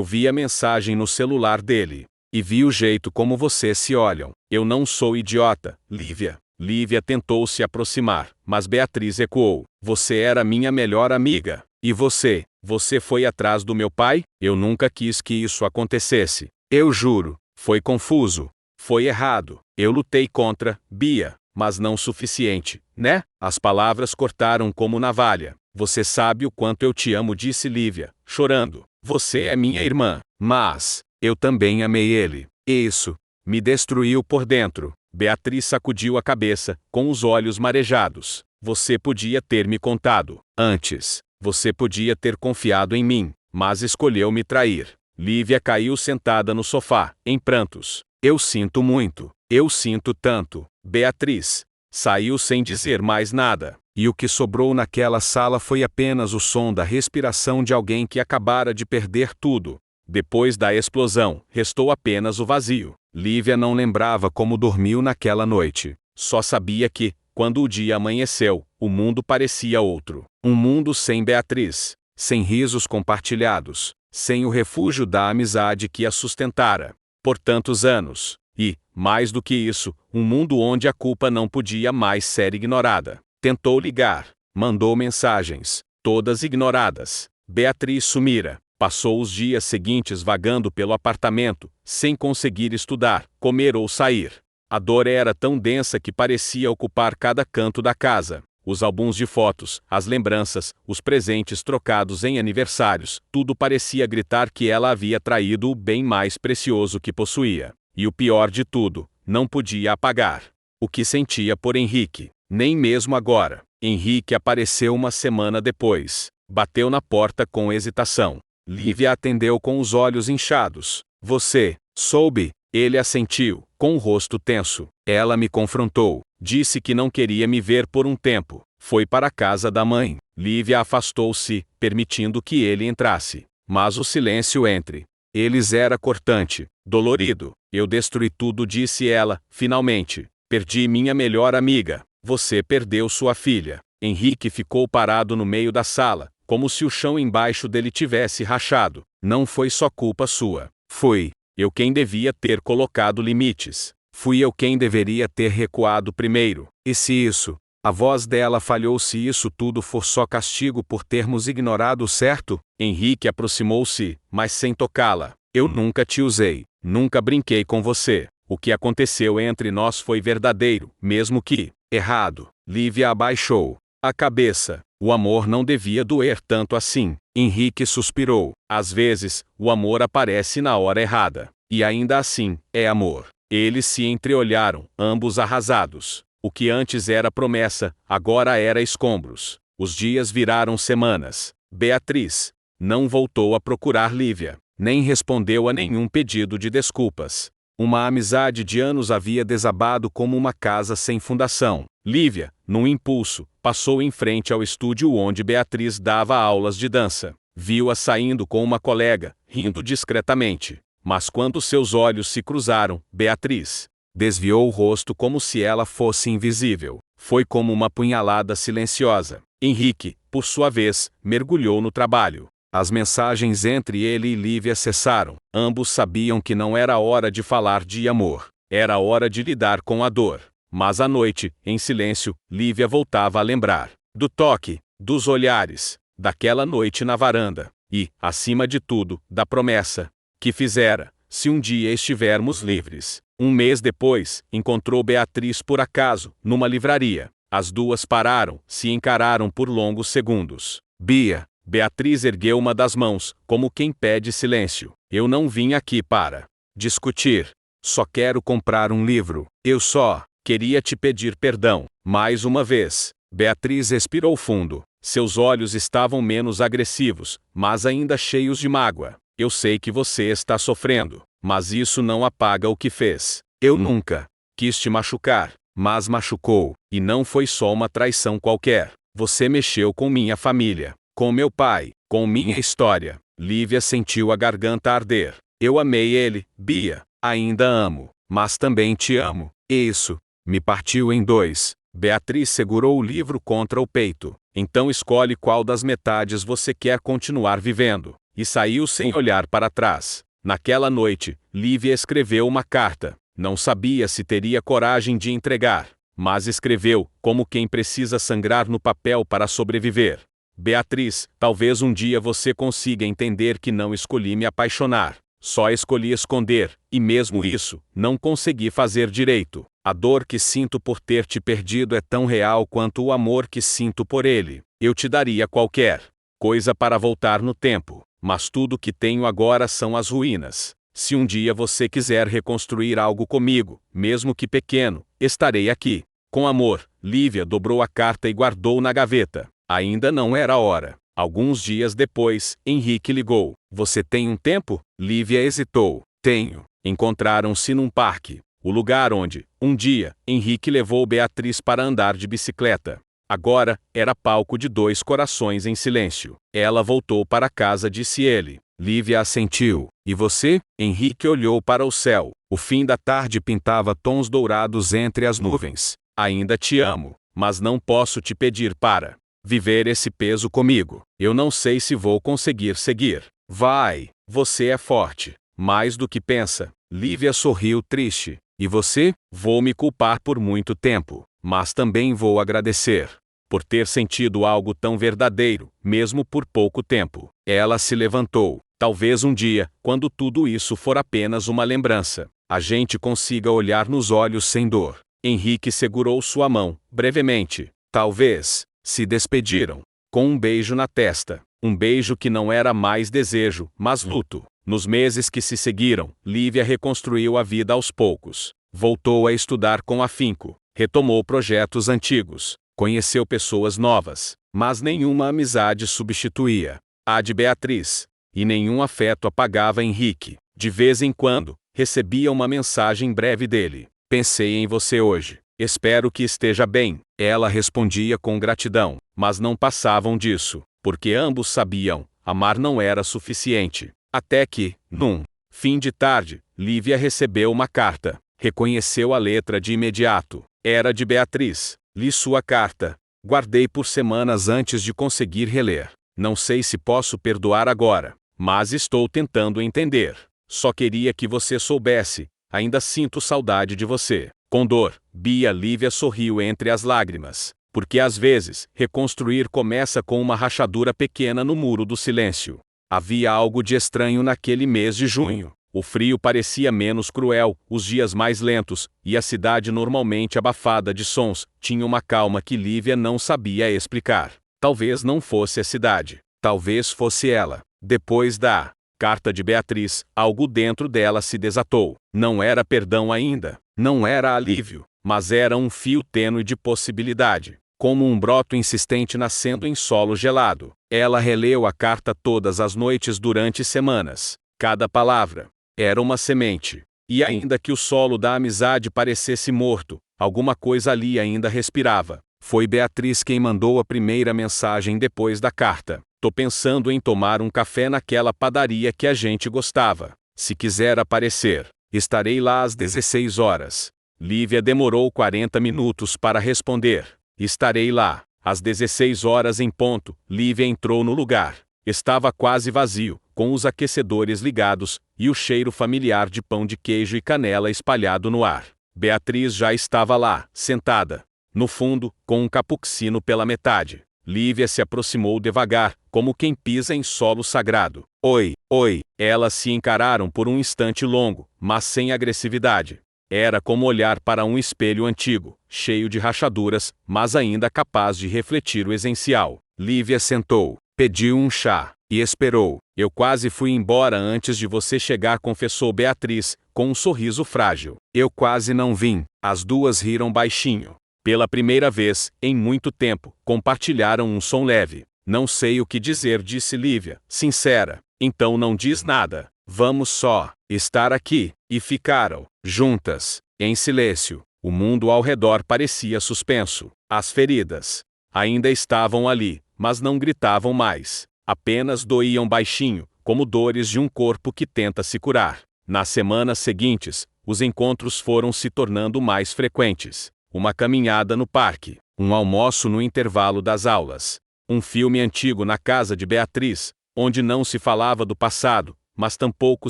vi a mensagem no celular dele. E vi o jeito como vocês se olham. Eu não sou idiota, Lívia. Lívia tentou se aproximar, mas Beatriz ecoou. Você era minha melhor amiga. E você? Você foi atrás do meu pai? Eu nunca quis que isso acontecesse. Eu juro. Foi confuso. Foi errado. Eu lutei contra, Bia, mas não suficiente, né? As palavras cortaram como navalha. Você sabe o quanto eu te amo, disse Lívia, chorando. Você é minha irmã, mas eu também amei ele. Isso me destruiu por dentro. Beatriz sacudiu a cabeça, com os olhos marejados. Você podia ter me contado antes. Você podia ter confiado em mim, mas escolheu me trair. Lívia caiu sentada no sofá, em prantos. Eu sinto muito. Eu sinto tanto. Beatriz saiu sem dizer mais nada. E o que sobrou naquela sala foi apenas o som da respiração de alguém que acabara de perder tudo. Depois da explosão, restou apenas o vazio. Lívia não lembrava como dormiu naquela noite. Só sabia que, quando o dia amanheceu, o mundo parecia outro. Um mundo sem Beatriz, sem risos compartilhados, sem o refúgio da amizade que a sustentara por tantos anos. E, mais do que isso, um mundo onde a culpa não podia mais ser ignorada. Tentou ligar, mandou mensagens, todas ignoradas. Beatriz sumira. Passou os dias seguintes vagando pelo apartamento, sem conseguir estudar, comer ou sair. A dor era tão densa que parecia ocupar cada canto da casa. Os álbuns de fotos, as lembranças, os presentes trocados em aniversários, tudo parecia gritar que ela havia traído o bem mais precioso que possuía. E o pior de tudo, não podia apagar o que sentia por Henrique. Nem mesmo agora. Henrique apareceu uma semana depois. Bateu na porta com hesitação. Lívia atendeu com os olhos inchados. Você soube? Ele assentiu, com o rosto tenso. Ela me confrontou. Disse que não queria me ver por um tempo. Foi para a casa da mãe. Lívia afastou-se, permitindo que ele entrasse. Mas o silêncio entre eles era cortante, dolorido. Eu destruí tudo, disse ela, finalmente. Perdi minha melhor amiga. Você perdeu sua filha. Henrique ficou parado no meio da sala, como se o chão embaixo dele tivesse rachado. Não foi só culpa sua. Fui eu quem devia ter colocado limites. Fui eu quem deveria ter recuado primeiro. E se isso, a voz dela falhou, se isso tudo for só castigo por termos ignorado o certo? Henrique aproximou-se, mas sem tocá-la. Eu nunca te usei. Nunca brinquei com você. O que aconteceu entre nós foi verdadeiro, mesmo que errado. Lívia abaixou a cabeça. O amor não devia doer tanto assim. Henrique suspirou. Às vezes, o amor aparece na hora errada. E ainda assim, é amor. Eles se entreolharam, ambos arrasados. O que antes era promessa, agora era escombros. Os dias viraram semanas. Beatriz não voltou a procurar Lívia, nem respondeu a nenhum pedido de desculpas. Uma amizade de anos havia desabado como uma casa sem fundação. Lívia, num impulso, passou em frente ao estúdio onde Beatriz dava aulas de dança. Viu-a saindo com uma colega, rindo discretamente. Mas quando seus olhos se cruzaram, Beatriz desviou o rosto como se ela fosse invisível. Foi como uma punhalada silenciosa. Henrique, por sua vez, mergulhou no trabalho. As mensagens entre ele e Lívia cessaram. Ambos sabiam que não era hora de falar de amor. Era hora de lidar com a dor. Mas à noite, em silêncio, Lívia voltava a lembrar do toque, dos olhares, daquela noite na varanda. E, acima de tudo, da promessa que fizera, se um dia estivermos livres. Um mês depois, encontrou Beatriz por acaso, numa livraria. As duas pararam, se encararam por longos segundos. Bia. Beatriz ergueu uma das mãos, como quem pede silêncio. Eu não vim aqui para discutir. Só quero comprar um livro. Eu só queria te pedir perdão. Mais uma vez. Beatriz respirou fundo. Seus olhos estavam menos agressivos, mas ainda cheios de mágoa. Eu sei que você está sofrendo, mas isso não apaga o que fez. Eu nunca quis te machucar, mas machucou, e não foi só uma traição qualquer. Você mexeu com minha família, com meu pai, com minha história. Lívia sentiu a garganta arder. Eu amei ele, Bia, ainda amo, mas também te amo. Isso me partiu em dois. Beatriz segurou o livro contra o peito. Então escolhe qual das metades você quer continuar vivendo. E saiu sem olhar para trás. Naquela noite, Lívia escreveu uma carta. Não sabia se teria coragem de entregar, mas escreveu, como quem precisa sangrar no papel para sobreviver. Beatriz, talvez um dia você consiga entender que não escolhi me apaixonar. Só escolhi esconder, e mesmo isso, não consegui fazer direito. A dor que sinto por ter te perdido é tão real quanto o amor que sinto por ele. Eu te daria qualquer coisa para voltar no tempo, mas tudo que tenho agora são as ruínas. Se um dia você quiser reconstruir algo comigo, mesmo que pequeno, estarei aqui. Com amor. Lívia dobrou a carta e guardou na gaveta. Ainda não era hora. Alguns dias depois, Henrique ligou. Você tem um tempo? Lívia hesitou. Tenho. Encontraram-se num parque. O lugar onde, um dia, Henrique levou Beatriz para andar de bicicleta. Agora, era palco de dois corações em silêncio. Ela voltou para casa, disse ele. Lívia assentiu. E você? Henrique olhou para o céu. O fim da tarde pintava tons dourados entre as nuvens. Ainda te amo, mas não posso te pedir para viver esse peso comigo. Eu não sei se vou conseguir seguir. Vai, você é forte, mais do que pensa. Lívia sorriu triste. E você? Vou me culpar por muito tempo, mas também vou agradecer por ter sentido algo tão verdadeiro, mesmo por pouco tempo. Ela se levantou. Talvez um dia, quando tudo isso for apenas uma lembrança, a gente consiga olhar nos olhos sem dor. Henrique segurou sua mão, brevemente. Talvez. Se despediram. Com um beijo na testa. Um beijo que não era mais desejo, mas luto. Nos meses que se seguiram, Lívia reconstruiu a vida aos poucos. Voltou a estudar com afinco. Retomou projetos antigos. Conheceu pessoas novas. Mas nenhuma amizade substituía a de Beatriz. E nenhum afeto apagava Henrique. De vez em quando, recebia uma mensagem breve dele. Pensei em você hoje. Espero que esteja bem. Ela respondia com gratidão, mas não passavam disso, porque ambos sabiam, amar não era suficiente. Até que, num fim de tarde, Lívia recebeu uma carta. Reconheceu a letra de imediato. Era de Beatriz. Li sua carta. Guardei por semanas antes de conseguir reler. Não sei se posso perdoar agora, mas estou tentando entender. Só queria que você soubesse. Ainda sinto saudade de você. Com dor, Bia. Lívia sorriu entre as lágrimas. Porque às vezes, reconstruir começa com uma rachadura pequena no muro do silêncio. Havia algo de estranho naquele mês de junho. O frio parecia menos cruel, os dias mais lentos, e a cidade normalmente abafada de sons, tinha uma calma que Lívia não sabia explicar. Talvez não fosse a cidade. Talvez fosse ela. Depois da carta de Beatriz, algo dentro dela se desatou. Não era perdão ainda. Não era alívio. Mas era um fio tênue de possibilidade. Como um broto insistente nascendo em solo gelado. Ela releu a carta todas as noites durante semanas. Cada palavra era uma semente. E ainda que o solo da amizade parecesse morto, alguma coisa ali ainda respirava. Foi Beatriz quem mandou a primeira mensagem depois da carta. Tô pensando em tomar um café naquela padaria que a gente gostava. Se quiser aparecer, estarei lá às 16 horas. Lívia demorou 40 minutos para responder. Estarei lá. Às 16 horas em ponto, Lívia entrou no lugar. Estava quase vazio, com os aquecedores ligados, e o cheiro familiar de pão de queijo e canela espalhado no ar. Beatriz já estava lá, sentada. No fundo, com um capucino pela metade. Lívia se aproximou devagar, como quem pisa em solo sagrado. Oi, oi. Elas se encararam por um instante longo, mas sem agressividade. Era como olhar para um espelho antigo, cheio de rachaduras, mas ainda capaz de refletir o essencial. Lívia sentou, pediu um chá, e esperou. Eu quase fui embora antes de você chegar, confessou Beatriz, com um sorriso frágil. Eu quase não vim. As duas riram baixinho. Pela primeira vez, em muito tempo, compartilharam um som leve. Não sei o que dizer, disse Lívia, sincera. Então não diz nada. Vamos só estar aqui. E ficaram juntas, em silêncio. O mundo ao redor parecia suspenso. As feridas ainda estavam ali, mas não gritavam mais. Apenas doíam baixinho, como dores de um corpo que tenta se curar. Nas semanas seguintes, os encontros foram se tornando mais frequentes. Uma caminhada no parque, um almoço no intervalo das aulas, um filme antigo na casa de Beatriz, onde não se falava do passado, mas tampouco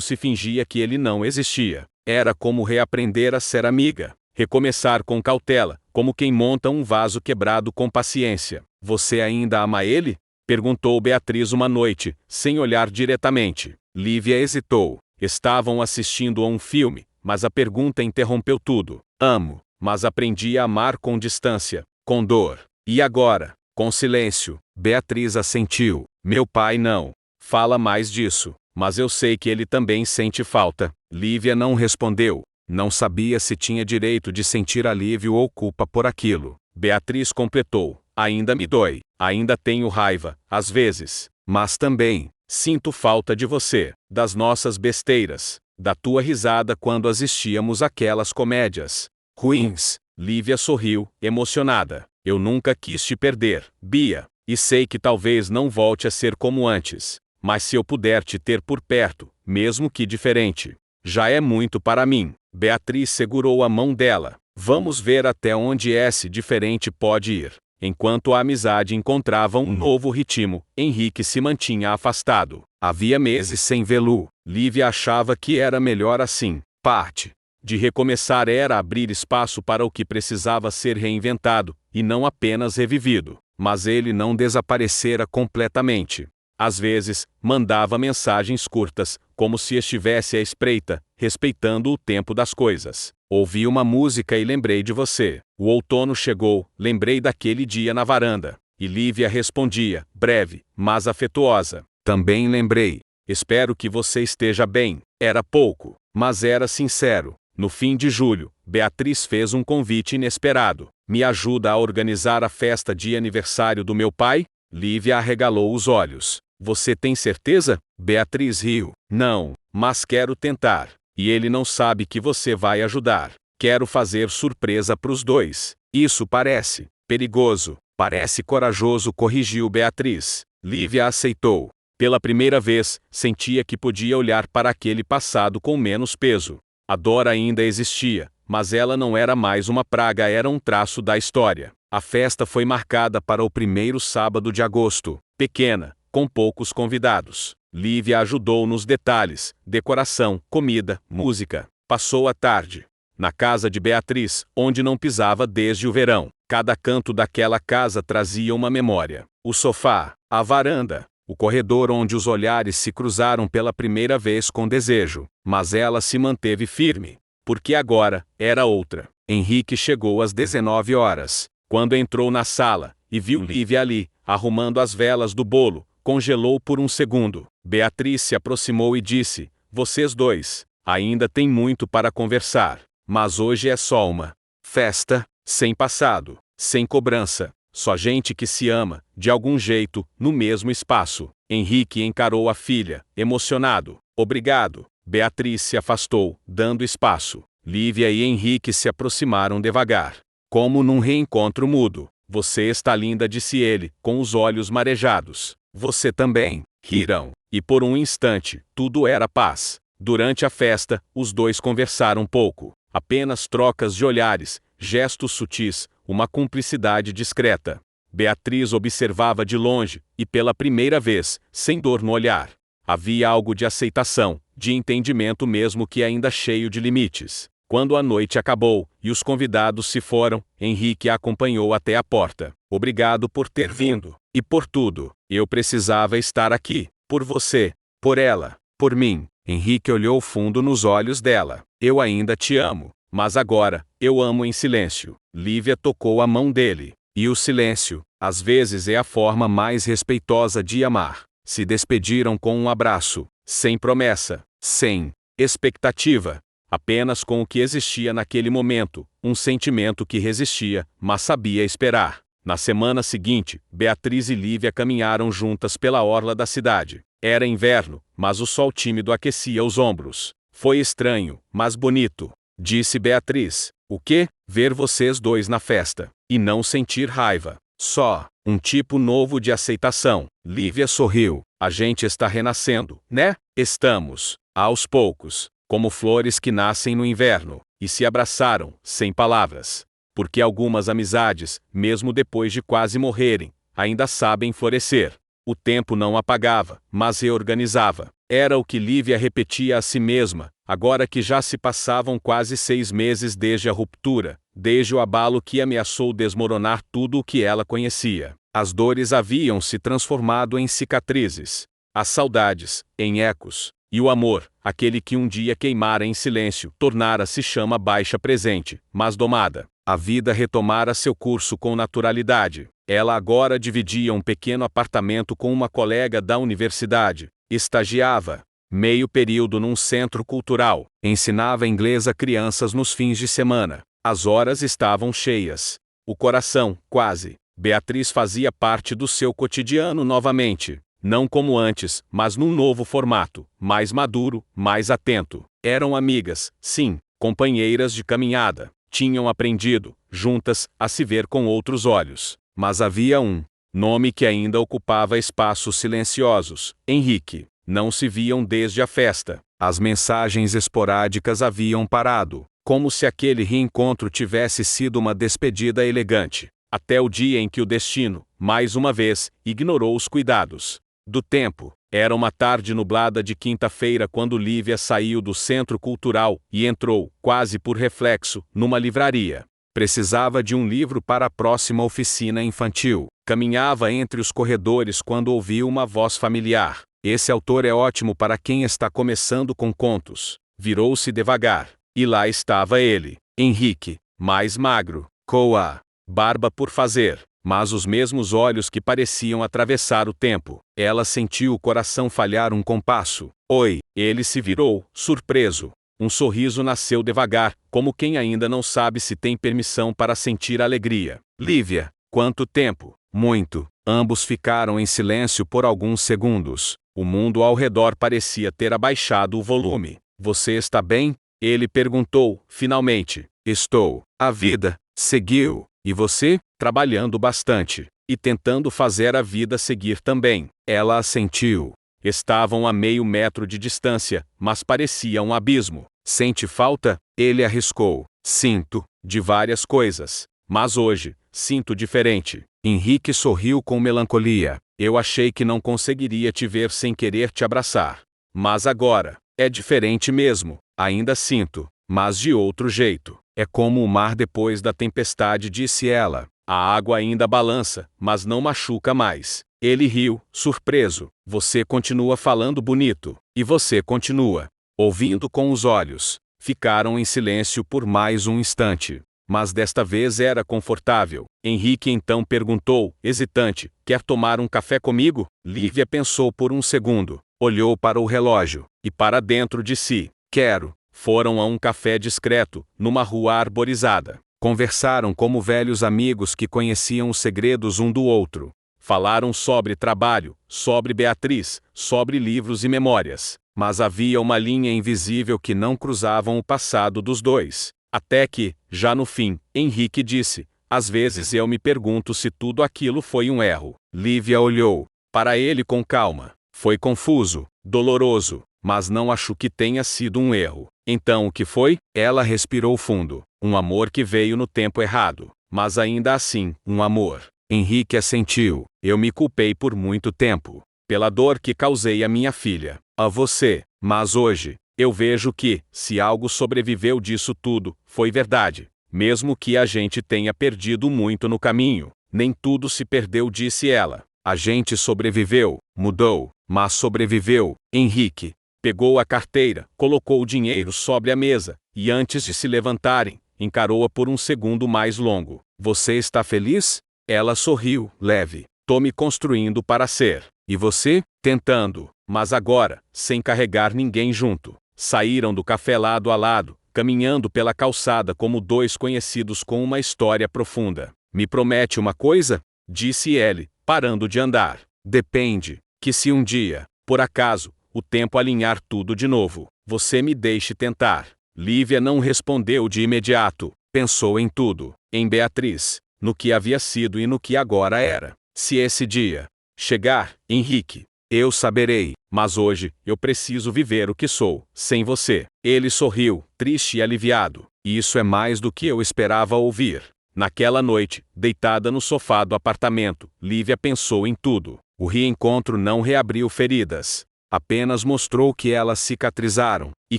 se fingia que ele não existia. Era como reaprender a ser amiga, recomeçar com cautela, como quem monta um vaso quebrado com paciência. Você ainda ama ele? Perguntou Beatriz uma noite, sem olhar diretamente. Lívia hesitou. Estavam assistindo a um filme, mas a pergunta interrompeu tudo. Amo. Mas aprendi a amar com distância, com dor. E agora? Com silêncio. Beatriz assentiu. Meu pai não fala mais disso, mas eu sei que ele também sente falta. Lívia não respondeu. Não sabia se tinha direito de sentir alívio ou culpa por aquilo. Beatriz completou. Ainda me dói. Ainda tenho raiva, às vezes. Mas também sinto falta de você, das nossas besteiras, da tua risada quando assistíamos aquelas comédias ruins. Lívia sorriu, emocionada. Eu nunca quis te perder, Bia, e sei que talvez não volte a ser como antes, mas se eu puder te ter por perto, mesmo que diferente, já é muito para mim. Beatriz segurou a mão dela. Vamos ver até onde esse diferente pode ir. Enquanto a amizade encontrava um novo ritmo, Henrique se mantinha afastado. Havia meses sem vê-lo. Lívia achava que era melhor assim. Parte de recomeçar era abrir espaço para o que precisava ser reinventado, e não apenas revivido. Mas ele não desaparecera completamente. Às vezes, mandava mensagens curtas, como se estivesse à espreita, respeitando o tempo das coisas. Ouvi uma música e lembrei de você. O outono chegou, lembrei daquele dia na varanda. E Lívia respondia, breve, mas afetuosa. Também lembrei. Espero que você esteja bem. Era pouco, mas era sincero. No fim de julho, Beatriz fez um convite inesperado. Me ajuda a organizar a festa de aniversário do meu pai? Lívia arregalou os olhos. Você tem certeza? Beatriz riu. Não, mas quero tentar. E ele não sabe que você vai ajudar. Quero fazer surpresa pros dois. Isso parece perigoso. Parece corajoso, corrigiu Beatriz. Lívia aceitou. Pela primeira vez, sentia que podia olhar para aquele passado com menos peso. A dor ainda existia, mas ela não era mais uma praga, era um traço da história. A festa foi marcada para o primeiro sábado de agosto, pequena, com poucos convidados. Lívia ajudou nos detalhes, decoração, comida, música. Passou a tarde na casa de Beatriz, onde não pisava desde o verão. Cada canto daquela casa trazia uma memória. O sofá, a varanda, o corredor onde os olhares se cruzaram pela primeira vez com desejo. Mas ela se manteve firme, porque agora era outra. Henrique chegou às 19 horas. Quando entrou na sala e viu Lívia ali, arrumando as velas do bolo, congelou por um segundo. Beatriz se aproximou e disse: vocês dois ainda têm muito para conversar, mas hoje é só uma festa, sem passado, sem cobrança, só gente que se ama, de algum jeito, no mesmo espaço. Henrique encarou a filha, emocionado. Obrigado. Beatriz se afastou, dando espaço. Lívia e Henrique se aproximaram devagar. Como num reencontro mudo. Você está linda, disse ele, com os olhos marejados. Você também. Riram. E por um instante, tudo era paz. Durante a festa, os dois conversaram pouco. Apenas trocas de olhares, gestos sutis, uma cumplicidade discreta. Beatriz observava de longe, e pela primeira vez, sem dor no olhar. Havia algo de aceitação, de entendimento mesmo que ainda cheio de limites. Quando a noite acabou, e os convidados se foram, Henrique a acompanhou até a porta. Obrigado por ter vindo. E por tudo. Eu precisava estar aqui. Por você. Por ela. Por mim. Henrique olhou fundo nos olhos dela. Eu ainda te amo. Mas agora, eu amo em silêncio. Lívia tocou a mão dele. E o silêncio, às vezes, é a forma mais respeitosa de amar. Se despediram com um abraço. Sem promessa. Sem expectativa. Apenas com o que existia naquele momento, um sentimento que resistia, mas sabia esperar. Na semana seguinte, Beatriz e Lívia caminharam juntas pela orla da cidade. Era inverno, mas o sol tímido aquecia os ombros. Foi estranho, mas bonito, disse Beatriz. O quê? Ver vocês dois na festa. E não sentir raiva. Só um tipo novo de aceitação. Lívia sorriu. A gente está renascendo, né? Estamos, aos poucos. Como flores que nascem no inverno, e se abraçaram, sem palavras. Porque algumas amizades, mesmo depois de quase morrerem, ainda sabem florescer. O tempo não apagava, mas reorganizava. Era o que Lívia repetia a si mesma, agora que já se passavam quase 6 meses desde a ruptura, desde o abalo que ameaçou desmoronar tudo o que ela conhecia. As dores haviam se transformado em cicatrizes, as saudades, em ecos. E o amor, aquele que um dia queimara em silêncio, tornara-se chama baixa presente, mas domada. A vida retomara seu curso com naturalidade. Ela agora dividia um pequeno apartamento com uma colega da universidade. Estagiava, meio período num centro cultural. Ensinava inglês a crianças nos fins de semana. As horas estavam cheias. O coração, quase. Beatriz fazia parte do seu cotidiano novamente. Não como antes, mas num novo formato, mais maduro, mais atento. Eram amigas, sim, companheiras de caminhada. Tinham aprendido, juntas, a se ver com outros olhos. Mas havia um nome que ainda ocupava espaços silenciosos: Henrique. Não se viam desde a festa. As mensagens esporádicas haviam parado, como se aquele reencontro tivesse sido uma despedida elegante. Até o dia em que o destino, mais uma vez, ignorou os cuidados do tempo. Era uma tarde nublada de quinta-feira quando Lívia saiu do centro cultural e entrou, quase por reflexo, numa livraria. Precisava de um livro para a próxima oficina infantil. Caminhava entre os corredores quando ouviu uma voz familiar. Esse autor é ótimo para quem está começando com contos. Virou-se devagar. E lá estava ele, Henrique, mais magro, com a barba por fazer, mas os mesmos olhos que pareciam atravessar o tempo. Ela sentiu o coração falhar um compasso. Oi! Ele se virou, surpreso. Um sorriso nasceu devagar, como quem ainda não sabe se tem permissão para sentir alegria. Lívia, quanto tempo? Muito. Ambos ficaram em silêncio por alguns segundos. O mundo ao redor parecia ter abaixado o volume. Você está bem? Ele perguntou, finalmente. Estou. A vida seguiu. E você? Trabalhando bastante. E tentando fazer a vida seguir também. Ela assentiu. Estavam a meio metro de distância, mas parecia um abismo. Sente falta? Ele arriscou. Sinto, de várias coisas. Mas hoje, sinto diferente. Henrique sorriu com melancolia. Eu achei que não conseguiria te ver sem querer te abraçar. Mas agora, é diferente mesmo. Ainda sinto, mas de outro jeito. É como o mar depois da tempestade, disse ela. A água ainda balança, mas não machuca mais. Ele riu, surpreso. Você continua falando bonito. E você continua ouvindo com os olhos. Ficaram em silêncio por mais um instante. Mas desta vez era confortável. Henrique então perguntou, hesitante, quer tomar um café comigo? Lívia pensou por um segundo. Olhou para o relógio. E para dentro de si. Quero. Foram a um café discreto, numa rua arborizada. Conversaram como velhos amigos que conheciam os segredos um do outro. Falaram sobre trabalho, sobre Beatriz, sobre livros e memórias. mas havia uma linha invisível que não cruzavam o passado dos dois. Até que, já no fim, Henrique disse: às vezes eu me pergunto se tudo aquilo foi um erro. Lívia olhou para ele com calma. Foi confuso, doloroso, mas não acho que tenha sido um erro. Então o que foi? Ela respirou fundo. Um amor que veio no tempo errado, mas ainda assim, um amor. Henrique assentiu. Eu me culpei por muito tempo, pela dor que causei à minha filha, a você. Mas hoje, eu vejo que, se algo sobreviveu disso tudo, foi verdade. Mesmo que a gente tenha perdido muito no caminho, nem tudo se perdeu, disse ela. A gente sobreviveu, mudou, mas sobreviveu. Henrique pegou a carteira, colocou o dinheiro sobre a mesa, e antes de se levantarem, encarou-a por um segundo mais longo. Você está feliz? Ela sorriu, leve. Tô me construindo para ser. E você? Tentando. Mas agora, sem carregar ninguém junto. Saíram do café lado a lado, caminhando pela calçada como dois conhecidos com uma história profunda. Me promete uma coisa? Disse ele, parando de andar. Depende. Que se um dia, por acaso, o tempo alinhar tudo de novo, você me deixe tentar. Lívia não respondeu de imediato. Pensou em tudo. Em Beatriz, no que havia sido e no que agora era. Se esse dia chegar, Henrique, eu saberei, mas hoje, eu preciso viver o que sou, sem você. Ele sorriu, triste e aliviado. E isso é mais do que eu esperava ouvir. Naquela noite, deitada no sofá do apartamento, Lívia pensou em tudo. O reencontro não reabriu feridas. Apenas mostrou que elas cicatrizaram, e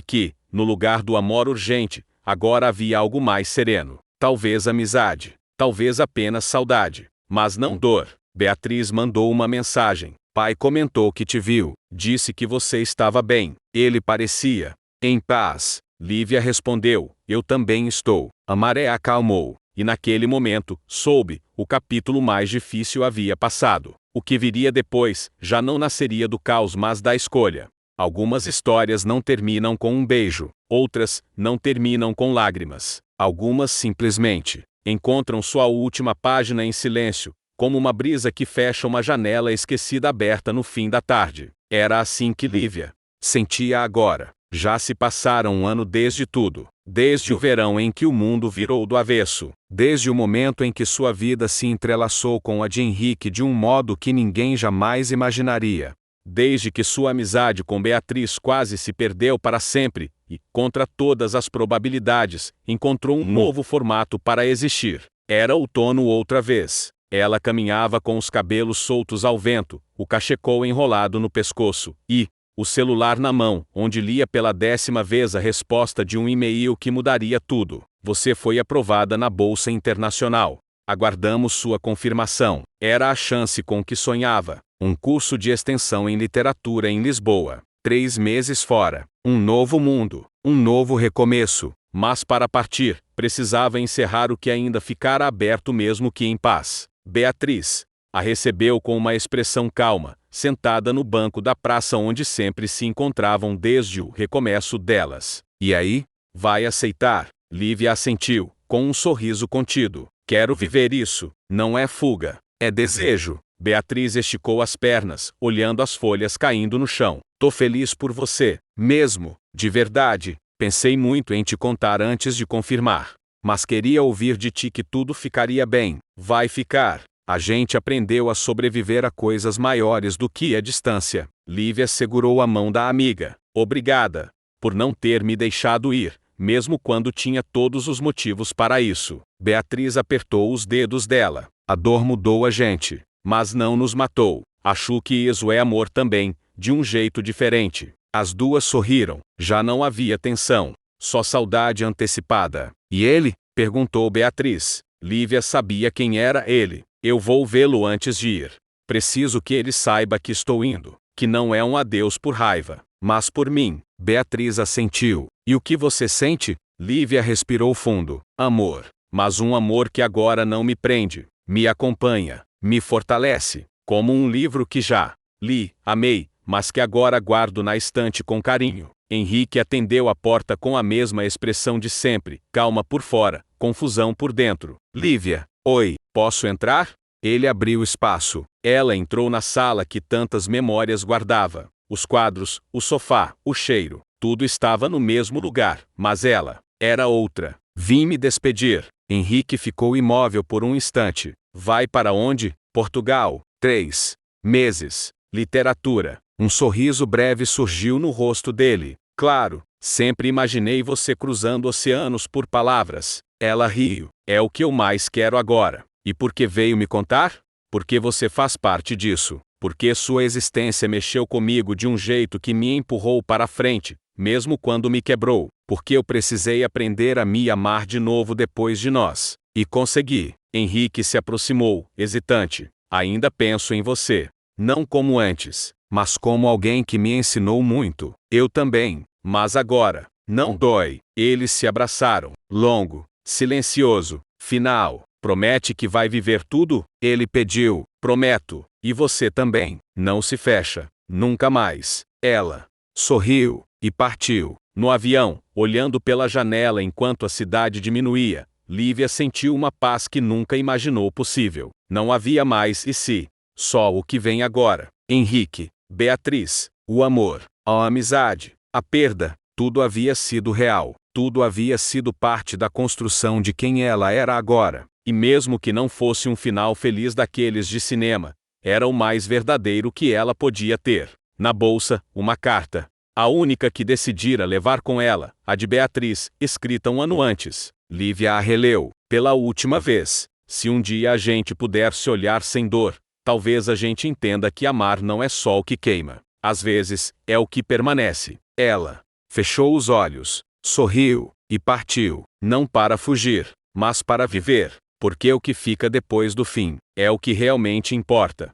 que, no lugar do amor urgente, agora havia algo mais sereno. Talvez amizade. Talvez apenas saudade. Mas não dor. Beatriz mandou uma mensagem. Pai comentou que te viu. Disse que você estava bem. Ele parecia em paz. Lívia respondeu: eu também estou. A maré acalmou. E naquele momento, soube, o capítulo mais difícil havia passado. O que viria depois, já não nasceria do caos mas da escolha. Algumas histórias não terminam com um beijo. Outras, não terminam com lágrimas. Algumas simplesmente encontram sua última página em silêncio, como uma brisa que fecha uma janela esquecida aberta no fim da tarde. Era assim que Lívia sentia agora. Já se passaram um ano desde tudo. Desde o verão em que o mundo virou do avesso. Desde o momento em que sua vida se entrelaçou com a de Henrique de um modo que ninguém jamais imaginaria. Desde que sua amizade com Beatriz quase se perdeu para sempre, e, contra todas as probabilidades, encontrou um novo formato para existir. Era outono outra vez. Ela caminhava com os cabelos soltos ao vento, o cachecol enrolado no pescoço, e o celular na mão, onde lia pela 10ª vez a resposta de um e-mail que mudaria tudo. Você foi aprovada na Bolsa Internacional. Aguardamos sua confirmação. Era a chance com que sonhava. Um curso de extensão em literatura em Lisboa. 3 meses fora. Um novo mundo. Um novo recomeço. Mas para partir, precisava encerrar o que ainda ficara aberto mesmo que em paz. Beatriz a recebeu com uma expressão calma, sentada no banco da praça onde sempre se encontravam desde o recomeço delas. E aí? Vai aceitar? Lívia assentiu, com um sorriso contido. Quero viver isso. Não é fuga. É desejo. Beatriz esticou as pernas, olhando as folhas caindo no chão. Tô feliz por você. Mesmo. De verdade. Pensei muito em te contar antes de confirmar. Mas queria ouvir de ti que tudo ficaria bem. Vai ficar. A gente aprendeu a sobreviver a coisas maiores do que a distância. Lívia segurou a mão da amiga. Obrigada por não ter me deixado ir, mesmo quando tinha todos os motivos para isso. Beatriz apertou os dedos dela. A dor mudou a gente, mas não nos matou. Acho que isso é amor também, de um jeito diferente. As duas sorriram. Já não havia tensão, só saudade antecipada. E ele? Perguntou Beatriz. Lívia sabia quem era ele. Eu vou vê-lo antes de ir. Preciso que ele saiba que estou indo. Que não é um adeus por raiva, mas por mim. Beatriz assentiu. E o que você sente? Lívia respirou fundo. Amor. Mas um amor que agora não me prende. Me acompanha. Me fortalece. Como um livro que já li, amei, mas que agora guardo na estante com carinho. Henrique atendeu a porta com a mesma expressão de sempre. Calma por fora, confusão por dentro. Lívia. Oi, posso entrar? Ele abriu espaço. Ela entrou na sala que tantas memórias guardava. os quadros, o sofá, o cheiro, tudo estava no mesmo lugar, mas ela era outra. Vim me despedir. Henrique ficou imóvel por um instante. Vai para onde? Portugal. 3 meses. Literatura. Um sorriso breve surgiu no rosto dele. Claro, sempre imaginei você cruzando oceanos por palavras. Ela riu. É o que eu mais quero agora. E por que veio me contar? Porque você faz parte disso. Porque sua existência mexeu comigo de um jeito que me empurrou para frente, mesmo quando me quebrou. Porque eu precisei aprender a me amar de novo depois de nós. E consegui. Henrique se aproximou, hesitante. Ainda penso em você. Não como antes, mas como alguém que me ensinou muito. Eu também. Mas agora, não dói. Eles se abraçaram. Longo, silencioso. Final. Promete que vai viver tudo? Ele pediu. Prometo. E você também. Não se fecha. Nunca mais. Ela sorriu e partiu. No avião, olhando pela janela enquanto a cidade diminuía, Lívia sentiu uma paz que nunca imaginou possível. Não havia mais e se. Só o que vem agora. Henrique, Beatriz, o amor, a amizade, a perda, tudo havia sido real. Tudo havia sido parte da construção de quem ela era agora. E mesmo que não fosse um final feliz daqueles de cinema, era o mais verdadeiro que ela podia ter. Na bolsa, uma carta. A única que decidira levar com ela, a de Beatriz, escrita um ano antes. Lívia a releu. Pela última vez. Se um dia a gente puder se olhar sem dor, talvez a gente entenda que amar não é só o que queima. Às vezes, é o que permanece. Ela fechou os olhos, sorriu e partiu. Não para fugir, mas para viver. Porque o que fica depois do fim é o que realmente importa.